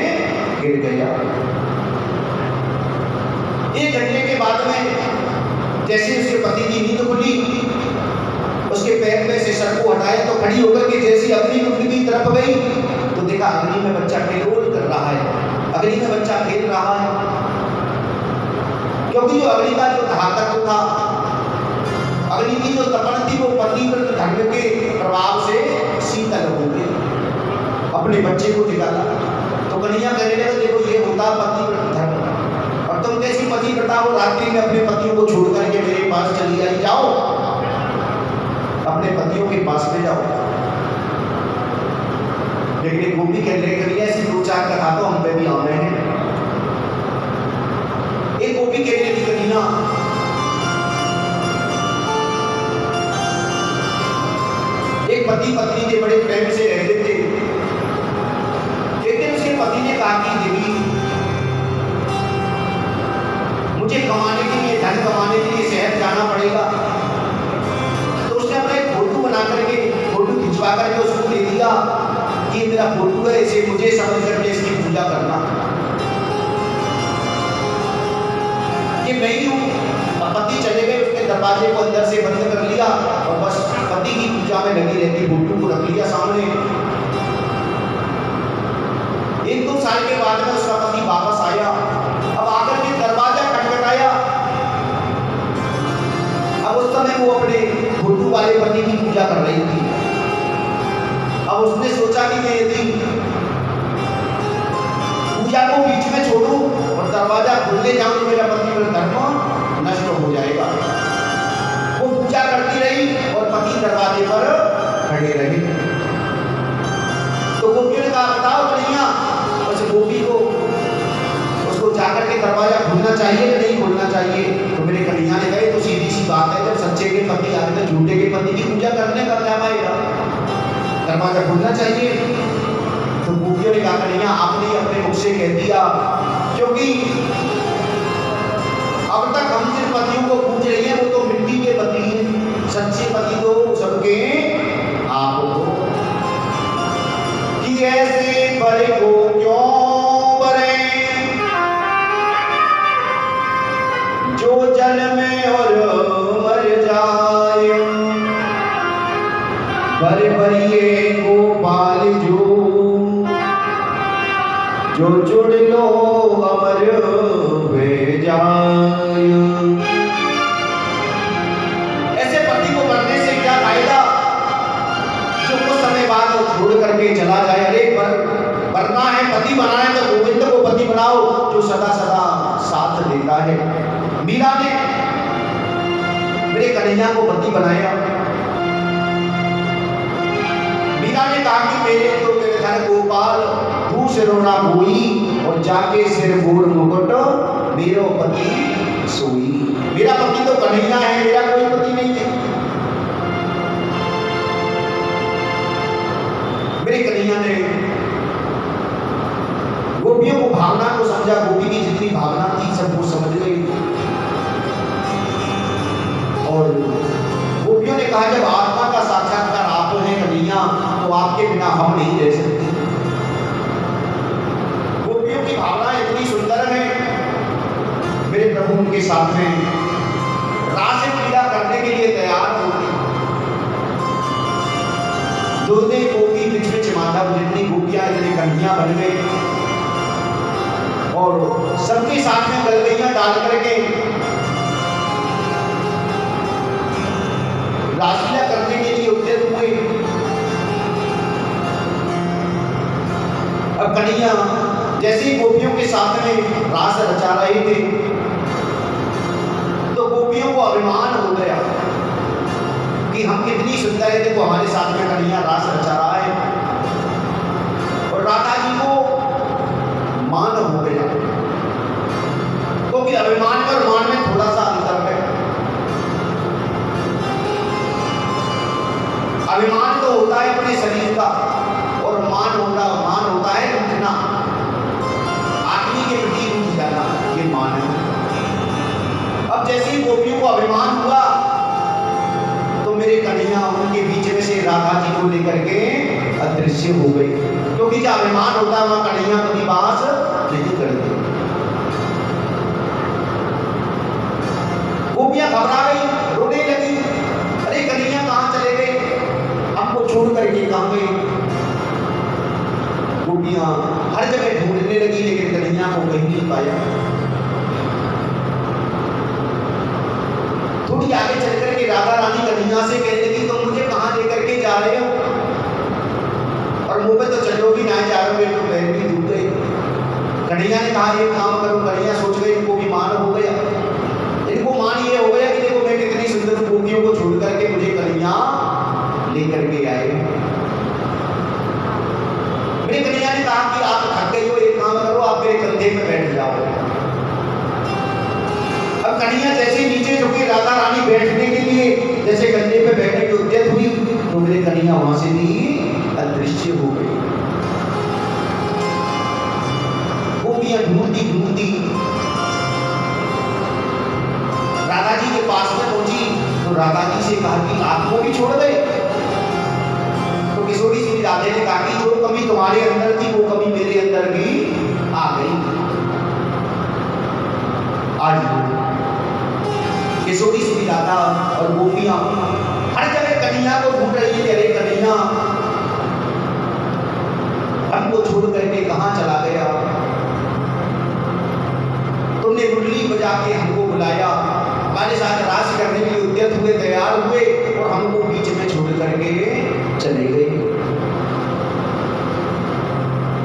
गिर गया। 1 घंटे के बाद में जैसे उसके पति की नींद खुली, उसके पैर में से सर को हटाया तो खड़ी होकर के जैसी अग्निकुंड की तरफ गई तो देखा अग्नि में बच्चा किलोल कर रहा है, अग्नि में बच्चा खेल रहा है। क्योंकि जो अग्नि का जो धातक था, अग्नि की जो तपन थी, वो पतिव्रत धर्म के प्रभाव से शीतल हो गई, अपने बच्चे को दिखाता। तो कन्हैया कहने लगे देखो ये होता पतिव्रत धर्म, और तुम कैसी पतिव्रता हो, रात्रि में अपने पतियों को छोड़ करके मेरे पास चली आई, जाओ अपने पतियों के पास में जाओ। लेकिन एक गोपी कह रही कन्हैया ऐसी 2-4 कथा तो हम पे भी आ रहे हैं। एक गोपी कह रही कन्हैया एक पति पत्नी के बड़े प्रेम से रहते थे, लेकिन उसके पति ने कहा कि देवी मुझे कमाने के लिए, धन कमाने के लिए शहर जाना पड़ेगा। तो उसने अपना एक फोटो बना करके, फोटो खिंचवा करके उसको ले मेरा फोटो है, इसे मुझे समझ करके इसकी पूजा करना। ये मैं ही हूँ। अब पति चले गए, उसने दरवाजे को अंदर से बंद कर लिया और बस पति की पूजा में लगी रहती, फोटो को रख लिया सामने। 1-2 साल के बाद में उसका पति वापस आया। अब आकर के दरवाजा खटखटाया। अब उस समय वो अपने फोटो वाले पति की पूजा कर रही थी। अब उसने सोचा कि मैं यदि पूजा को बीच में छोड़ूं और दरवाजा खोलने जाऊं तो मेरा पति का धर्म नष्ट हो जाएगा। वो पूजा करती रही और पति दरवाजे पर खड़े रहे। तो गोपियों ने कहा, बताओ कन्हैया, उस गोपी को उसको जाकर के दरवाजा खोलना चाहिए या नहीं खोलना चाहिए? तो मेरे कन्हैया ने कहा, तो सीधी सी बात है, जब सच्चे के पति आते हैं झूठे के पति की पूजा करने का क्या आएगा, दरवाजा खोलना चाहिए। तो गोपियों ने कहा, कन्हैया आपने अपने मुख से कह दिया, क्योंकि अब तक हम जिन पतियों को पूछ रही हैं वो तो मिट्टी के पति हैं, सच्चे पति तो सबके आप हो। कि ऐसे बड़े को क्यों बरे जो जल में और मर जाए, बड़े बड़िए गोपाल जो जुड़ लो अमर वे जाय। ऐसे पति को करने से क्या फायदा जो कुछ समय बाद छोड़ करके चला जाए। अरे बनना है, पति बनाना है तो गोविंद को पति बनाओ जो सदा सदा साथ देता है। मीरा ने मेरे कन्हैया को पति बनाया। मीरा ने कहा कि मेरे तो मेरे घर गोपाल तू सिरोना बोई और जाके सिर बोर मुकुट मेरो पति सोई। मेरा पति तो कन्हैया है, मेरा कोई पति नहीं है। मेरे कन्हैया ने गोपियों को भावना को समझा, गोपी की जितनी भावना थी सबको समझ गई। और गोपियों ने कहा, जब आत्मा का साक्षात्कार आप हैं कन्हैया तो आपके बिना हम नहीं रह सकते। गोपियों की भावना इतनी सुंदर है। मेरे प्रभु उनके साथ में रास क्रीड़ा करने के लिए तैयार हो गई। दोने गोपी बिच बिच माधव, जितनी गोपियां इतनी कन्हैया बन गई और सबके साथ में गलगैया डाल करके रासलीला करने के लिए उद्यत हुए। अब कन्हैया जैसे ही गोपियों के साथ में रास रचा रहे थे तो गोपियों को अभिमान हो गया कि हम कितनी सुंदर है, देखो हमारे साथ में कन्हैया रास रचा रहा है। और राधा जी को मान हो गया, क्योंकि अभिमान और मान में थोड़ा सा अंतर है। अभिमान तो होता है अपने शरीर का और मान होता है रुकना, आदमी के प्रति रुक जाना, ये मान है। अब जैसे ही गोपियों को अभिमान हुआ तो मेरे कन्हैया उनके बीच में से राधा जी को लेकर के अदृश्य हो गई, क्योंकि जब अभिमान होता है वहां कन्हैया कभी बास नहीं करती। गोपियां घबरा गई, रोने लगी, अरे कन्हैया कहां चले गए, हमको छोड़ करके कहां गए। गोपियां हर जगह ढूंढने लगी लेकिन कन्हैया को कहीं नहीं पाया। थोड़ी आगे चल करके राधा रानी कन्हैया से कहने लगी, तुम मुझे कहां लेकर के जा रहे हो, और मुंह पे तो चलो भी ना जा रहे हो, तो पैर भी डूब गए। कन्हैया ने कहा, ये काम करो। कन्हैया सोच गई इनको भी मान हो गया, इनको मान ये हो गया कि देखो मैं कितनी सुंदर गोपियों को छोड़ करके मुझे कन्हैया लेकर के आए। मेरे कन्हैया ने कहा कि आप थक गई हो, एक काम करो, आप मेरे कंधे में बैठ जाओ। अब कन्हैया जैसे नीचे झुकी, राधा रानी बैठने के लिए जैसे कंधे पे बैठने की उद्यत हुई तो मेरे कन्हैया वहां से भी अदृश्य हो गई। गोपियां ढूंढती ढूंढती राधा जी के पास में पहुंची तो राधा जी से कहा कि आपको भी छोड़ गए। तो किशोरी जी राधे ने कहा कि जो कभी तुम्हारे तुम्हारे अंदर थी वो कमी मेरे अंदर भी आ गई। आज किशोरी सी राधा और गोपियां हर जगह कन्हैया को ढूंढ रही है। अरे कन्हैया हमको छोड़ करके कहां चला गया? तुमने मुरली बजा के हमको बुलाया, हमारे साथ रास करने के लिए उद्यत हुए, तैयार हुए और हमको बीच में छोड़ करके चले गए।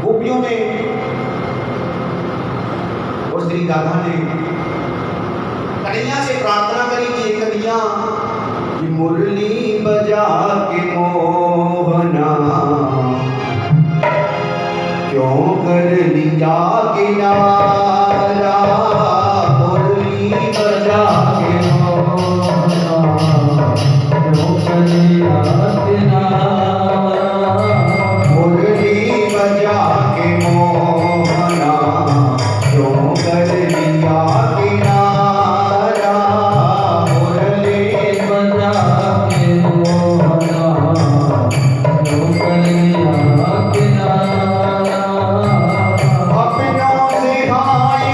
गोपियों ने और श्री राधा ने कन्हैया से प्रार्थना करी कि कन्हैया मुरली बजा के मोहना क्यों कर लिया किनारा? मुरली बजा के मोहना क्यों कर लिया किनारा? मुरली बजा के मोहना क्यों कर लिया किनारा? मुरली बजा के मोहना क्यों कर लिया किनारा? अपनों से भाई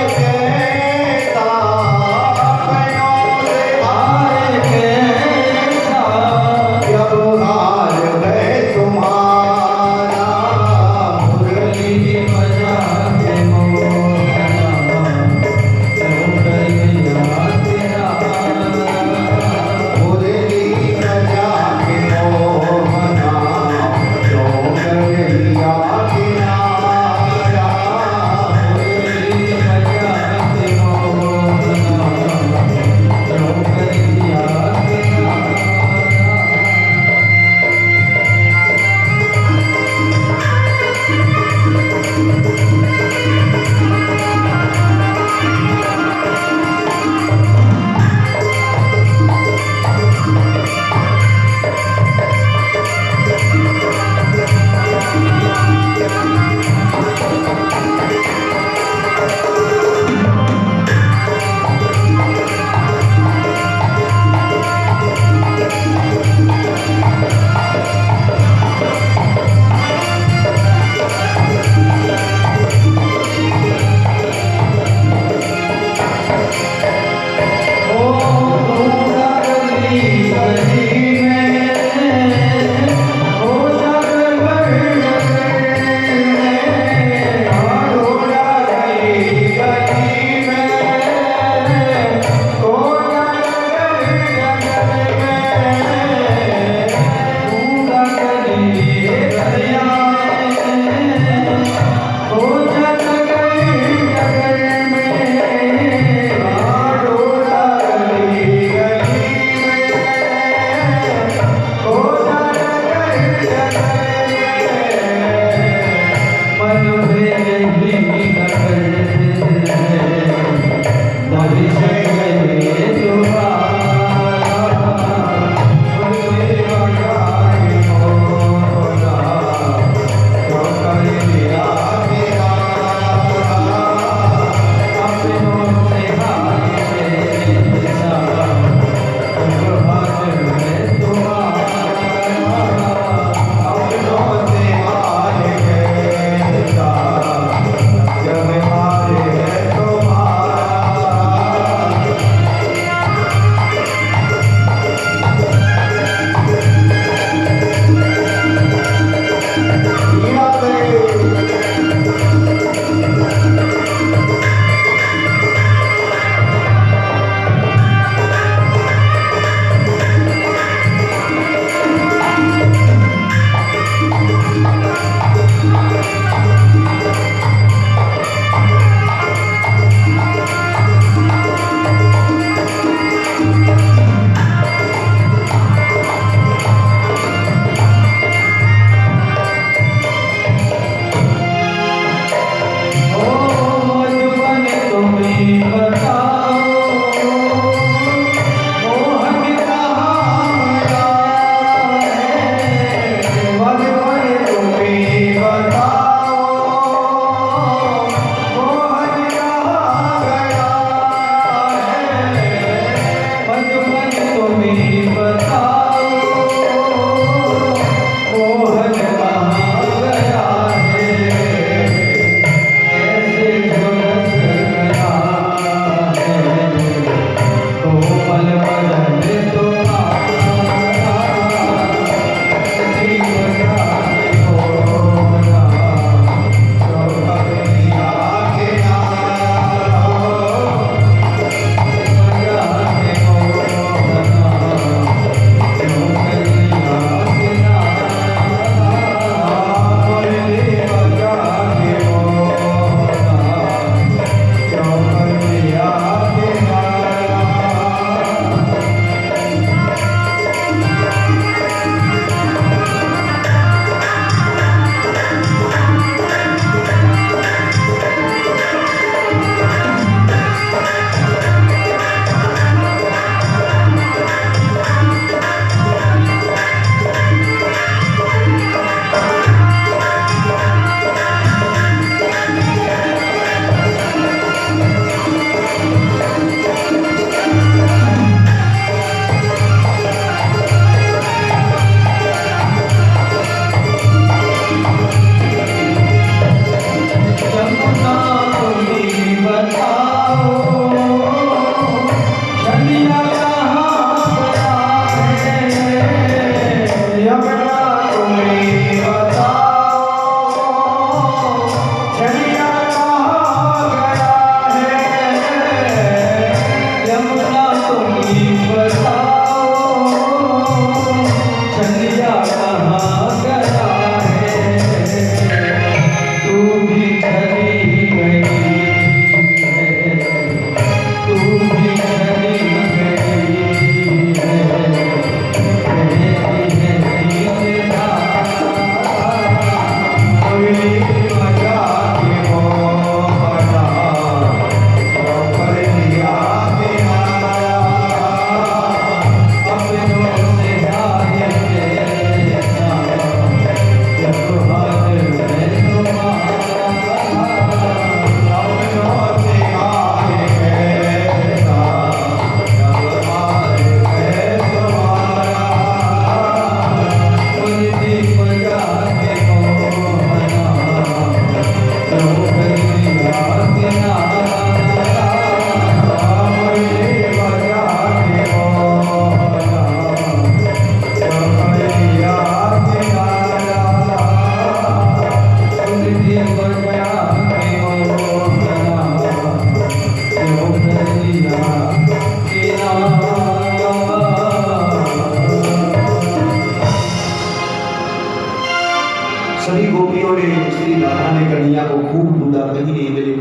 सभी गोपियों ने श्री राधा ने कन्हैया को खूब ढूंढा, कहीं नहीं मिले।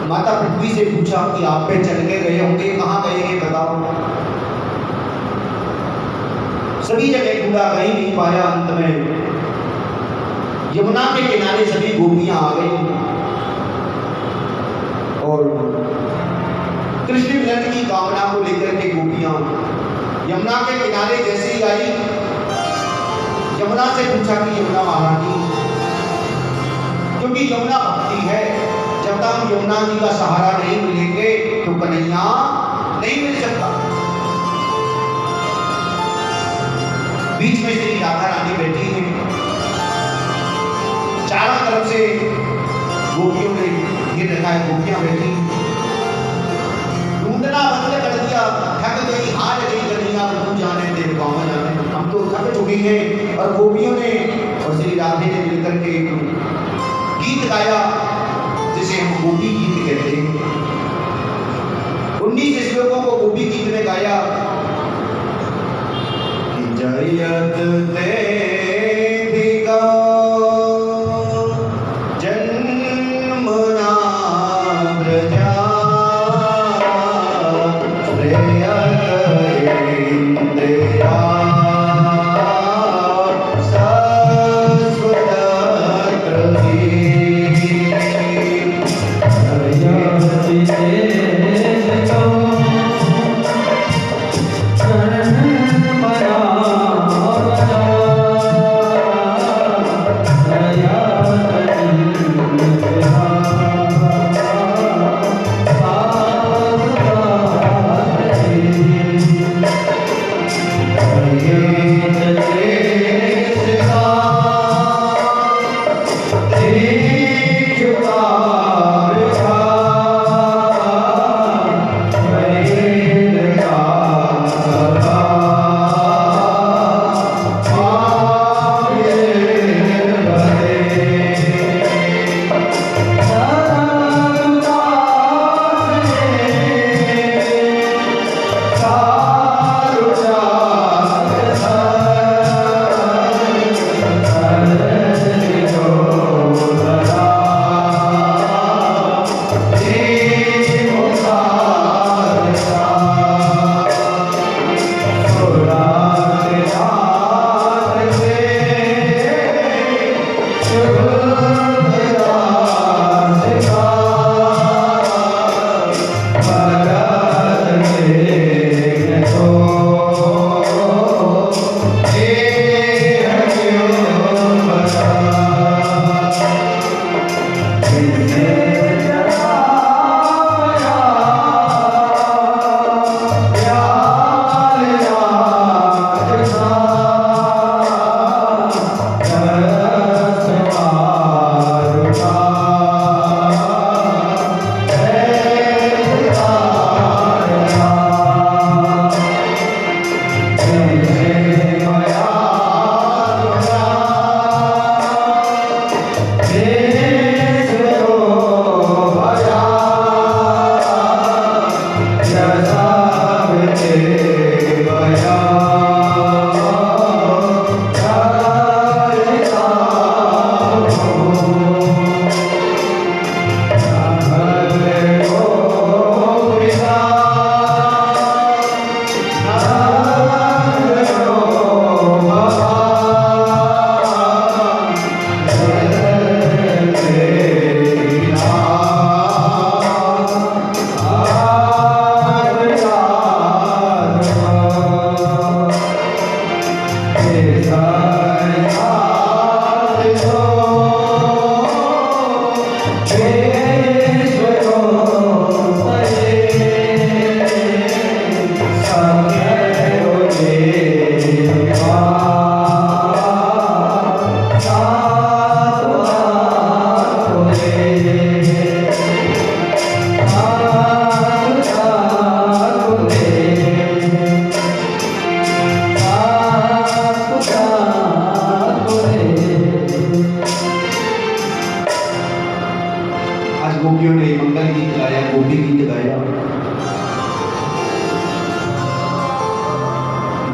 माता पृथ्वी से पूछा कि आप पे चल के गए होंगे, कहाँ गए ये बताओ। सभी जगह ढूंढा, कहीं नहीं पाया। अंत में यमुना के किनारे सभी गोपियां आ गई और कृष्ण मिलन की कामना को लेकर के गोपियां यमुना के किनारे जैसे ही आई, यमुना से पूछा कि यमुना महारानी, क्योंकि यमुना भक्ति है, जब तक हम यमुना जी का सहारा नहीं मिलेंगे तो कन्हैया नहीं मिल सकता। बीच में श्री राधा रानी बैठी है, चारों तरफ से गोपियों ने घेर रखा है, गोपियां बैठी, ढूंढना बंद कर दिया, थक गई, हार गई कन्हैया, तू जाने दे गाँव जाने, हम तो थक चुके हैं। और गोपियों ने और श्री राधे ने मिलकर के गीत गाया जिसे हम गोपी गीत कहते हैं। 19 श्लोकों को गोपी गीत में गाया। जयत देविका जन्मना व्रजा श्रेयत इंद्रिया गोपियों ने मंगल गीत गाया, गोपी गीत गाया।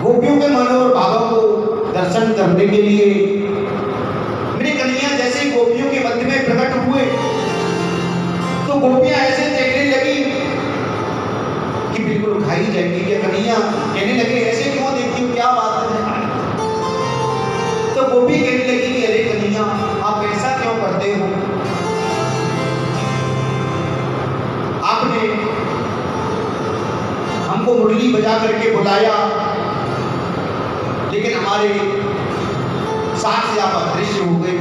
गोपियों के मनोर भावों को दर्शन करने के लिए मेरे कन्हैया कन्हैया कहने लगे ऐसे क्यों देखती हो, क्या बात है? तो गोपी कहने लगी कि अरे कन्हैया आप ऐसा क्यों करते हो, आपने हमको मुरली बजा करके बुलाया लेकिन हमारे साथ से आप अदृश्य हो गए,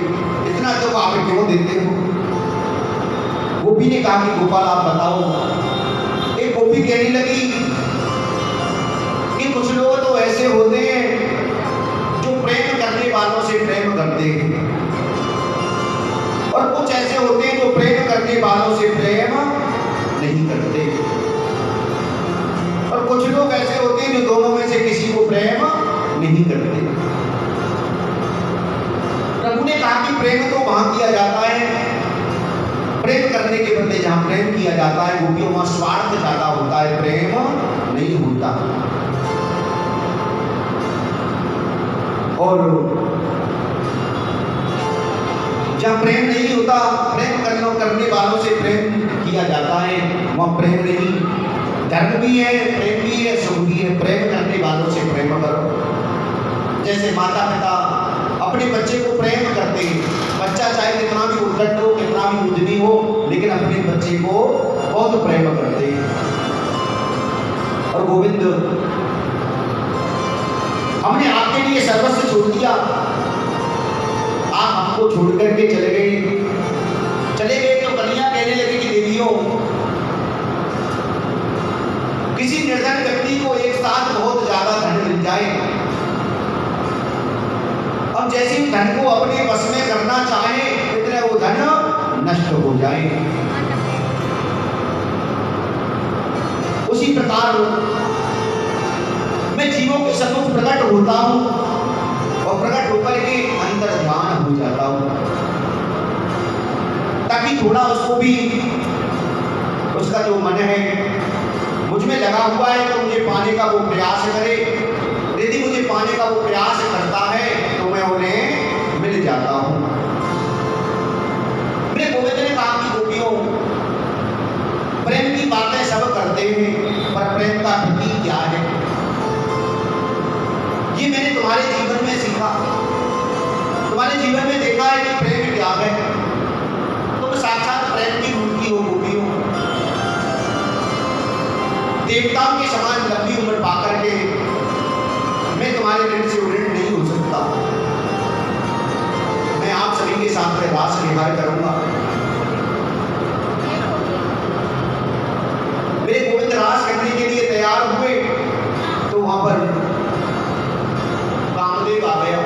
इतना दुख आप क्यों देते हो? गोपी ने कहा कि गोपाल आप बताओ। एक गोपी कहने लगी कि कुछ लोग तो ऐसे होते हैं जो प्रेम करने वालों से प्रेम करते हैं और कुछ ऐसे होते हैं जो प्रेम करने वालों से प्रेम नहीं करते और कुछ लोग ऐसे होते हैं जो दोनों में से किसी को प्रेम नहीं करते। प्रभु ने कहा कि प्रेम तो वहां किया जाता है, प्रेम करने के बदले जहां प्रेम किया जाता है गोपियों वहां स्वार्थ ज्यादा होता है, प्रेम नहीं होता। और जहां प्रेम नहीं होता, प्रेम करने वालों से प्रेम किया जाता है, वहां प्रेम नहीं। धर्म भी है, प्रेम भी है, सुख भी है। प्रेम करने वालों से प्रेम करो। जैसे माता पिता अपने बच्चे को प्रेम करते हैं, बच्चा चाहे कितना भी उद्दंड हो, कितना भी उद्यमी हो, लेकिन अपने बच्चे को बहुत प्रेम करते हैं। और गोविंद हमने आपके लिए सर्वस्व छोड़ दिया, आप हमको छोड़ करके चले गए। तो कन्हैया कहने लगे कि देवियों, किसी निर्धन व्यक्ति को एक साथ बहुत ज्यादा धन मिल जाए, अब जैसे ही धन को अपने वश में करना चाहे इतने वो धन नष्ट हो जाए। उसी प्रकार मैं जीवों के सन्मुख प्रकट होता हूं और प्रकट होकर के अंतर ध्यान हो जाता हूं, ताकि थोड़ा उसको भी उसका जो मन है मुझ में लगा हुआ है तो मुझे पाने का वो प्रयास करे। यदि मुझे पाने का वो प्रयास करता है तो मैं उन्हें मिल जाता हूं। मेरे गोविंद ने कहा कि गोपियों, प्रेम की बातें सब करते हैं पर प्रेम का प्रतीक क्या है, ये मैंने तुम्हारे जीवन में सीखा, तुम्हारे जीवन में देखा है कि प्रेम क्या है। तुम साक्षात प्रेम की मूर्ति हो गोपियों, देवताओं के समान लंबी उम्र पाकर के मैं तुम्हारे ऋण से ऋण नहीं हो सकता। मैं आप सभी के साथ में रास विहार करूंगा। मेरे गोविंद रास करने के लिए तैयार हुए तो वहां पर कामदेव आ गया।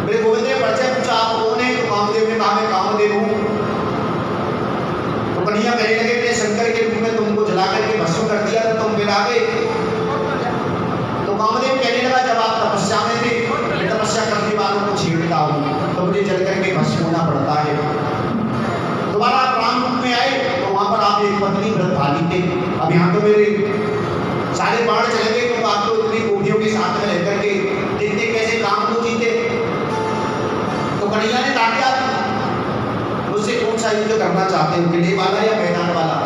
मेरे गोविंद ने परिचय पूछा आप कौन है, तो कामदेव ने कहा मैं कामदेव हूं। तो कन्हैया कहने लगे मैंने शंकर के रूप में तुमको जला करके भस्म कर दिया तो तुम विराग गए। तो कामदेव कहने लगा जब आप तपस्या में थे, मैं तपस्या करने वालों को छेड़ता हूँ तो मुझे जल करके भस्म होना पड़ता है। दोबारा आप राम रूप में आए तो वहां पर आप एक पत्नी व्रतधारी थे। अब यहाँ तो मेरे सारे बाढ़ चले गए, तो आप तो इतनी गोपियों के साथ में रहकर के देखते कैसे काम को जीते। तो कन्हैया ने डांटा मुझसे कौन सा युद्ध करना चाहते हो, किले वाला या मैदान वाला?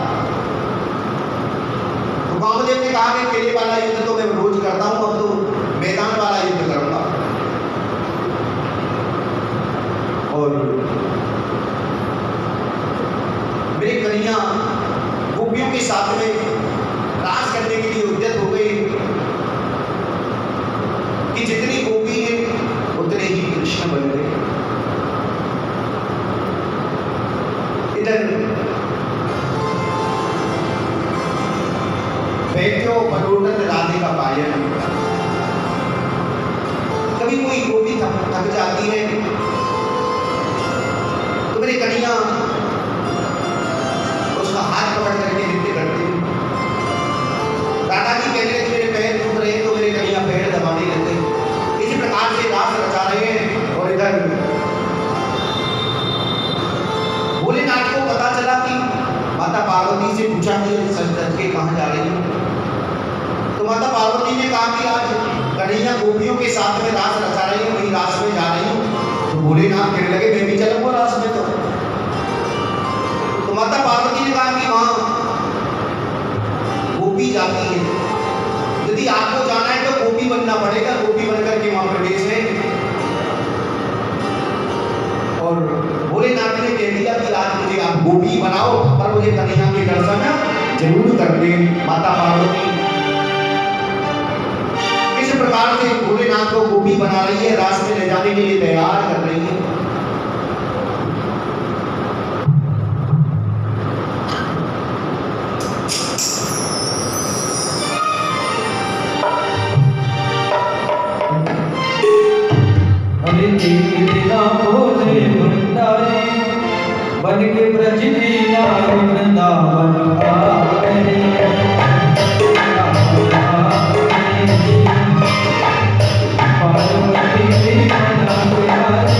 तो कामदेव ने कहा कि किले वाला युद्ध तो मैं रोज करता हूं, अब तो मैदान वाला युद्ध करूंगा। और मेरी कन्हैया गोपियों के साथ में रास करने के लिए उद्यत हो गई कि जितनी गोपी है उतने ही कृष्ण बन गए। इधर बैठो पटोटन राधे का पायन। कभी कोई गोपी थक जाती है तो मेरी कन्हैया उसका हाथ पकड़ करके नृत्य करती है। दादाजी कहने लगे मेरे पैर दुख रहे तो मेरे कन्हैया पैर दबाने लगते। इसी प्रकार से रास रचा रहे हैं। और इधर भोलेनाथ को पता चला कि माता पार्वती से पूछा कि सच के कहाँ जा रही है। तो माता पार्वती ने कहा कि आज कन्हैया गोपियों के साथ में रास रचा रही हूँ, वही रास में जा रही हूँ। तो भोलेनाथ कहने लगे मैं भी चलूंगा रास में। तो माता पार्वती ने कहा कि वहां गोपी जाती है को जाना है तो गोपी बनना पड़ेगा, गोपी बनकर के वहां प्रवेश है। और भोलेनाथ ने कह दिया कि आज मुझे आप गोपी बनाओ, पर मुझे कन्हैया के दर्शन जरूर कर दे। माता पार्वती इस प्रकार से भोलेनाथ को गोपी बना रही है, रास में ले जाने के लिए तैयार कर रही है। अरे तेरा भोले भंडारी बन के ब्रज लीला वृंदावन आए। पार्वती की मना प्यारी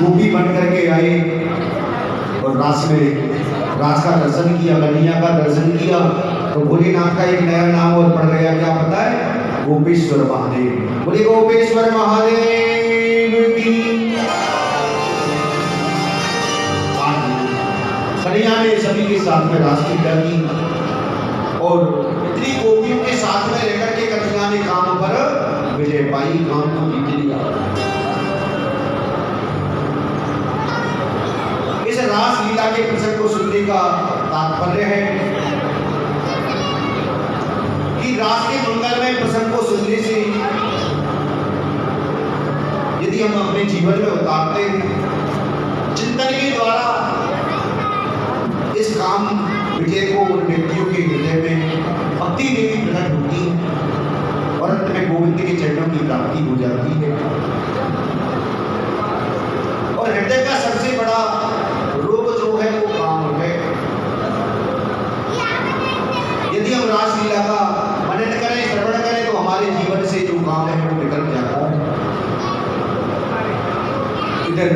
गोपी बन करके आए और रास में रास का दर्शन किया, कन्हैया का दर्शन किया, तो भोलेनाथ का एक नया नाम और पड़ गया, क्या पता है? गोपेश्वर महादेव। बोले गोपेश्वर महादेव की। कन्हैया ने सभी के साथ में रासलीला की और इतनी गोपियों के साथ में रहकर के कन्हैया ने काम पर विजय पाई, काम को जीत लिया। इस रासलीला के प्रसंग को सुनने का तात्पर्य है कि रास के मंगलमय प्रसंग को सुनने से यदि हम अपने जीवन में उतारते हैं, चिंतन के द्वारा इस काम विजय को उन व्यक्तियों के हृदय में भक्ति देवी प्रकट होती है और अंत में गोविंद के चरणों की प्राप्ति हो जाती है। और हृदय का सबसे बड़ा रोग जो है वो काम है। यदि हम रासलीला का मनन करें, श्रवण करें, तो हमारे जीवन से जो काम है वो निकल जाता है। इधर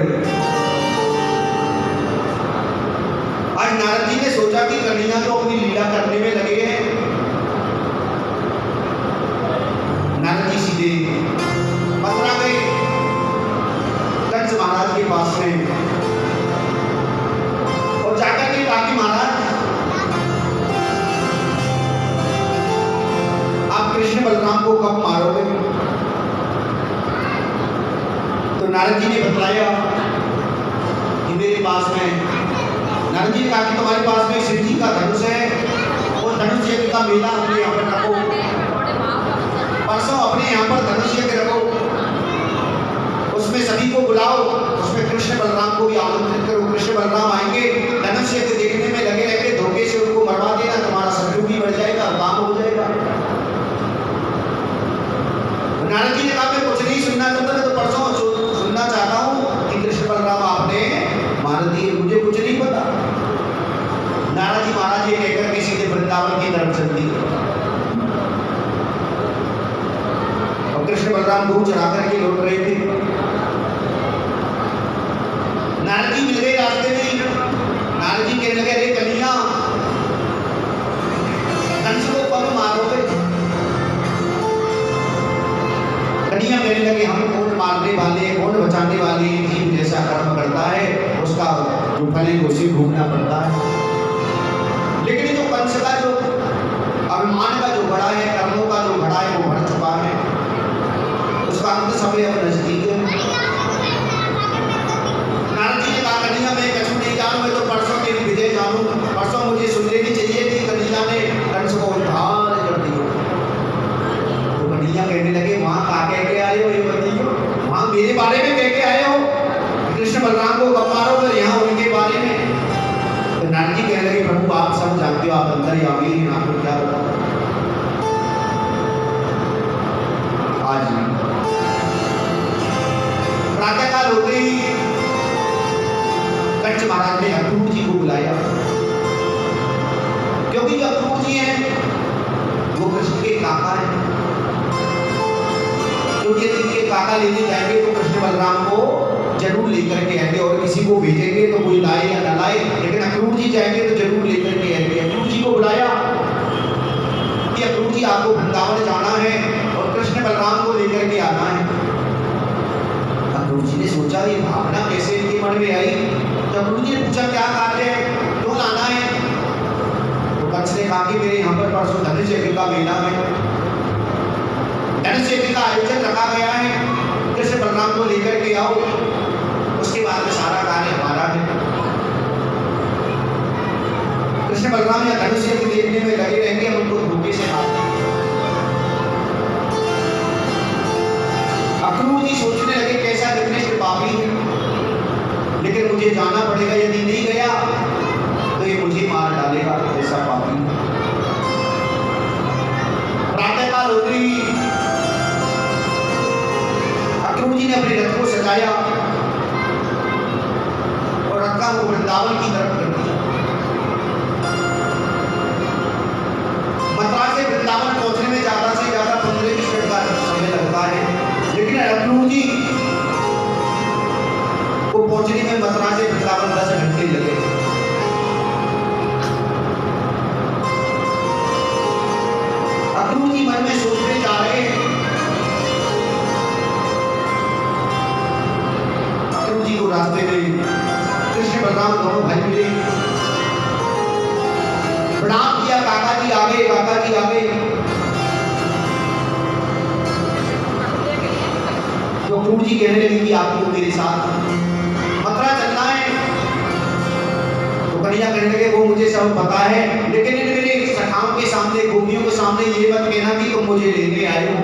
आज नारद जी ने सोचा कि कन्हैया तो अपनी लीला करने में लगे हैं। नारद जी सीधे मथुरा गए कंस महाराज के पास में और जाकर के कहा कि महाराज, आप कृष्ण बलराम को कब मारोगे? तो नारद जी ने बतलाया कि मेरे पास में, नारद जी ने कहा कि तुम्हारे पास में शिव जी का धनुष है और धनुष यज्ञ का मेला अपने यहाँ पर रखो, परसों अपने यहाँ पर धनुष यज्ञ रखो, उसमें सभी को बुलाओ, उसमें कृष्ण बलराम को भी आमंत्रित करो। कृष्ण बलराम आएंगे, धनुष यज्ञ देखने में लगे रहेंगे, धोखे से उनको मरवा देना, तुम्हारा शत्रु भी बढ़ जाएगा, काम हो जाएगा। नारद जी ने कहा मैं कुछ नहीं सुनना चाहता, मैं तो परसों सुनना चाहता हूँ कि कृष्ण बलराम आपने मार दिए, मुझे कुछ नहीं पता। नारद जी महाराज ये कहकर के सीधे वृंदावन की तरफ चल दिए और कृष्ण बलराम दूध चढ़ा करके लौट रहे थे। नारद जी मिल गए रास्ते में। नारद जी कहने लगे, अरे कन्हैया, कंस को कब मारोगे? कन्हैया कहने लगे, हम कौन मारने वाले, कौन बचाने वाले, जीव जैसा कर्म करता है उसका जो फल है उसे भोगना पड़ता है। लेकिन जो कंस का जो अभिमान का जो बड़ा है, कर्मों का जो बड़ा है वो भर चुका है, उसका अंत समय अब नजदीक है। नारद जी ने कहा, कन्हैया मैं कछु नहीं जानूं, मैं तो परसों के विजय जानूं, परसों मुझे सुन लेनी चाहिए कि कन्हैया ने कंस को उद्धार कर दिया। तो कन्हैया कहने लगे, वहां कहा कह के आए हो ये बताइए, वहां मेरे बारे में कह के आए हो कृष्ण बलराम को कब मारोगे, यहाँ उनके बारे में? तो नारद जी कहने लगे, प्रभु आप सब जानते हो, आप अंदर ही आगे ही आपको क्या होगा। आज प्रातःकाल होते ही कंस महाराज ने अक्रूर जी को बुलाया, क्योंकि जो अक्रूर जी हैं वो कृष्ण के काका हैं, क्योंकि यदि इनके काका लेने जाएंगे तो कृष्ण बलराम को जरूर लेकर के आएंगे, और किसी को भेजेंगे तो कोई लाए या न लाए, लेकिन अक्रूर जी जाएंगे तो जरूर लेकर के आएंगे। अक्रूर जी को बुलाया कि अक्रूर जी आपको वृंदावन जाना है और कृष्ण बलराम को लेकर के आना है। अक्रूर जी ने सोचा ये भावना कैसे इनके मन में आई, तो अक्रूर जी ने पूछा क्या कार्य है, क्यों लाना है? तो कंस ने कहा कि मेरे यहाँ पर परसों धनुष यज्ञ का मेला है, धनुष यज्ञ का आयोजन रखा गया है, कृष्ण बलराम को लेकर के आओ, उसके बाद में सारा कार्य हमारा है। कृष्ण बलराम या धनुष यज्ञ देखने में लगे रहेंगे, हम उनको धोखे से मारते हैं। अक्रूर जी सोचने लगे कैसा विकृष्ट पापी है, लेकिन मुझे जाना पड़ेगा, यदि नहीं गया तो ये मुझे मार डालेगा, ऐसा पापी। प्रातःकाल होते ही अक्रूर जी ने अपने रथ को सजाया और रथ को वृंदावन की तरफ कर दिया। मथुरा से वृंदावन पहुंचने में ज्यादा से ज्यादा 15 मिनट का समय लगता है, लेकिन अक्रूर जी को मन में सोचते जा रहे हैं। अक्रूर जी को रास्ते में कृष्ण बलराम दोनों भाई मिले, प्रणाम किया, काका जी आगे, काका जी आगे। तो अक्रूर जी कहने लगे कि आपको मेरे साथ मथुरा चलना है। तो कन्हैया कहने लगे वो मुझे सब पता है, लेकिन इन मेरे सखाओं के सामने, गोपियों के सामने ये मत कहना कि तुम मुझे लेने आए हो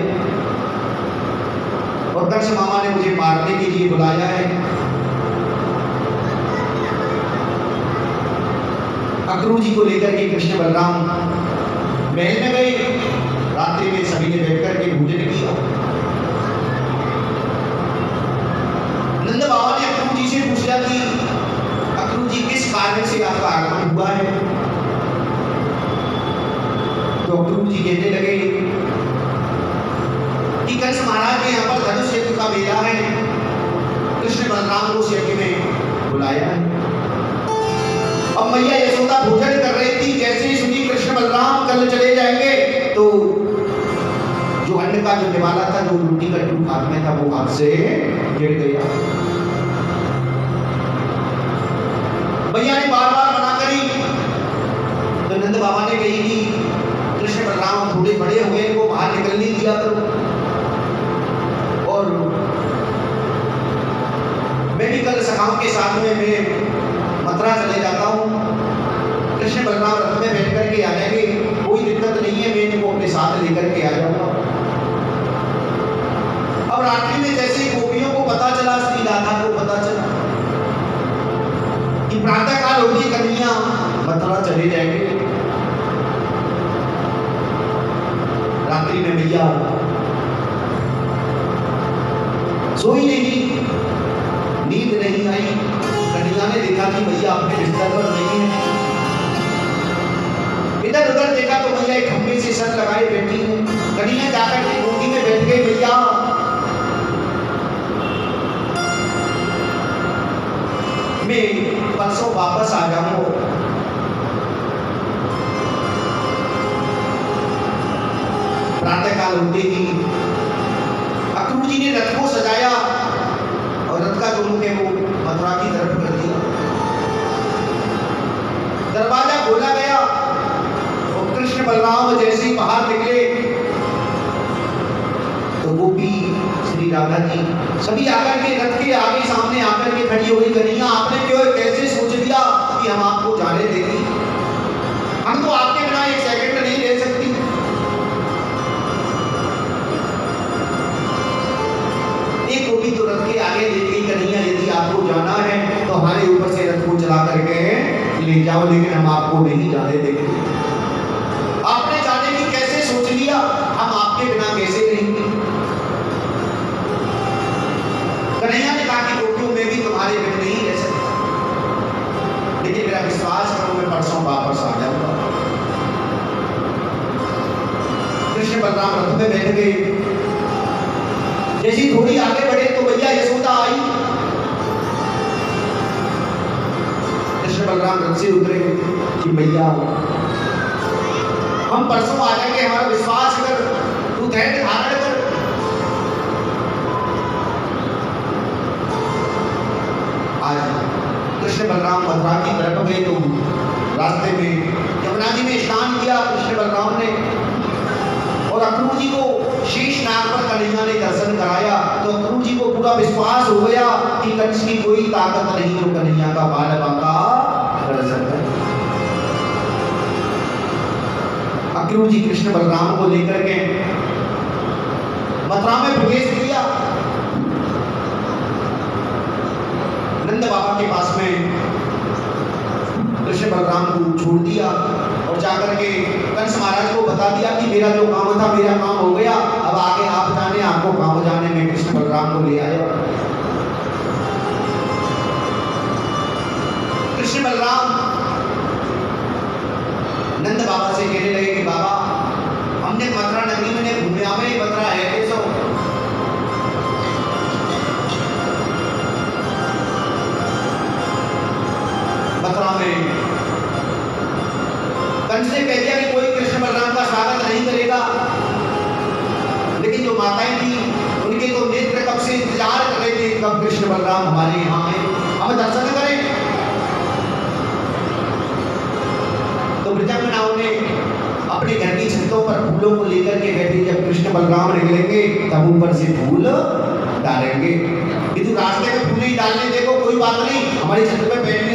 और कंस मामा ने मुझे मारने के लिए बुलाया है। अक्रूर जी को लेकर के कृष्ण बलराम महल में गए। रात्रि में सभी ने बैठ कर के भोजन किया। नंद बाबा ने अक्रूर जी से पूछा कि अक्रूर जी किस कारण से आपका आगमन हुआ है? तो अक्रूर जी कहने लगे कि कंस महाराज ने यहाँ पर धनुष यज्ञ का मेला है, कृष्ण बलराम को उस यज्ञ में बुलाया है। अब मैया यशोदा भोजन कर रही थी, जैसे ही सुनी कृष्ण बलराम कल चले जाएंगे, तो जो अन्न का जो निवाला था, जो रोटी का टूक हाथ में था, वो हाथ से गिर गया। मैया ने बार बार मना करी, तो नंद बाबा ने कही कि कृष्ण बलराम थोड़े बड़े हो गए, वो बाहर निकल नहीं दिया करो, और मैं भी कल सखाओं के साथ में मैं मथुरा चले जाता हूँ। कृष्ण बलराम रथ में बैठ करके आ जाएंगे, कोई दिक्कत नहीं है, मैं इनको अपने साथ लेकर के आ जाऊंगा। अब रात्रि में जैसे ही गोपियों को पता चला, श्री राधा को पता चला कि प्रातः काल होगी, कन्हैया मथुरा चले जाएंगे। रात्रि में मैया सोई नहीं, नींद नहीं आई। कन्हैया ने देखा कि मैया अपने बिस्तर पर नहीं है। इधर उधर देखा तो मैया एक खंभे से सर लगाए बैठी है। कन्हैया जाकर के गोदी में बैठ गई। मैया मैं परसों वापस आ जाऊंगा। प्रातः काल होते ही अक्रूर जी ने रथ को सजाया और रथ का जो मुख है वो मथुरा की तरफ कर दिया। दरवाजा खोला गया और कृष्ण बलराम जैसे ही बाहर निकले तो गोपी, श्री राधा जी सभी आकर के रथ के आगे सामने आकर के खड़ी हो गई। कन्हैया आपने क्यों कैसे सोच लिया कि हम आपको जाने देंगे? हम तो आपके बिना एक सेकंड नहीं रह सकती। एक गोपी तो रथ के आगे ले गई, कन्हैया यदि आपको जाना है तो हमारे ऊपर से रथ को चला करके ले जाओ, लेकिन हम आपको नहीं जाने देंगे। आपने जाने की कैसे सोच लिया? हम आपके बिना कैसे रहेंगे? कन्हैया ने कहा कि गोपियों में भी तुम्हारे बिना नहीं रह सकता, लेकिन मेरा विश्वास करो, मैं परसों वापस आ जाऊंगा। कृष्ण बलराम रथ में बैठ गए। जैसी थोड़ी आगे बढ़े तो मैया यशोदा आई। कृष्ण बलराम रथ से उतरे कि मैया हम परसों आ जाएंगे, हमारा विश्वास कर, तू धैर्य धारण कर। आज कृष्ण बलराम मथुरा की तरफ गए तो रास्ते में यमुना जी में स्नान किया कृष्ण बलराम ने, और अक्रूर जी को शीश नाग पर कन्हैया ने दर्शन कराया। तो अक्रूर जी को पूरा विश्वास हो गया कि कंस की कोई ताकत नहीं जो कन्हैया का बाल बांका कर सकता है। अक्रूर जी कृष्ण बलराम को लेकर के मथुरा में प्रवेश किया। नंद बाबा के पास में कृष्ण बलराम को छोड़ दिया और जाकर के कंस महाराज को बता दिया कि मेरा जो काम था, मेरा काम हो गया, अब आगे आप जाने, आपको काम जाने में कृष्ण बलराम को ले आया। कृष्ण बलराम नंद बाबा से कहने लगे कि बाबा हमने मथुरा नगरी में घूमे, में मथुरा है कैसो? मथुरा में कंस ने कह दिया कि कोई कृष्ण बलराम का स्वागत नहीं करेगा। कब कृष्ण बलराम हमारे यहाँ आए, हम दर्शन करें। तो ब्रजांगनाओं ने अपने घर की छतों पर फूलों को लेकर के बैठी, जब कृष्ण बलराम निकलेंगे तब ऊपर से फूल डालेंगे। कि तू रास्ते में फूल नहीं डालने देखो कोई बात नहीं, हमारी छत पे बैठने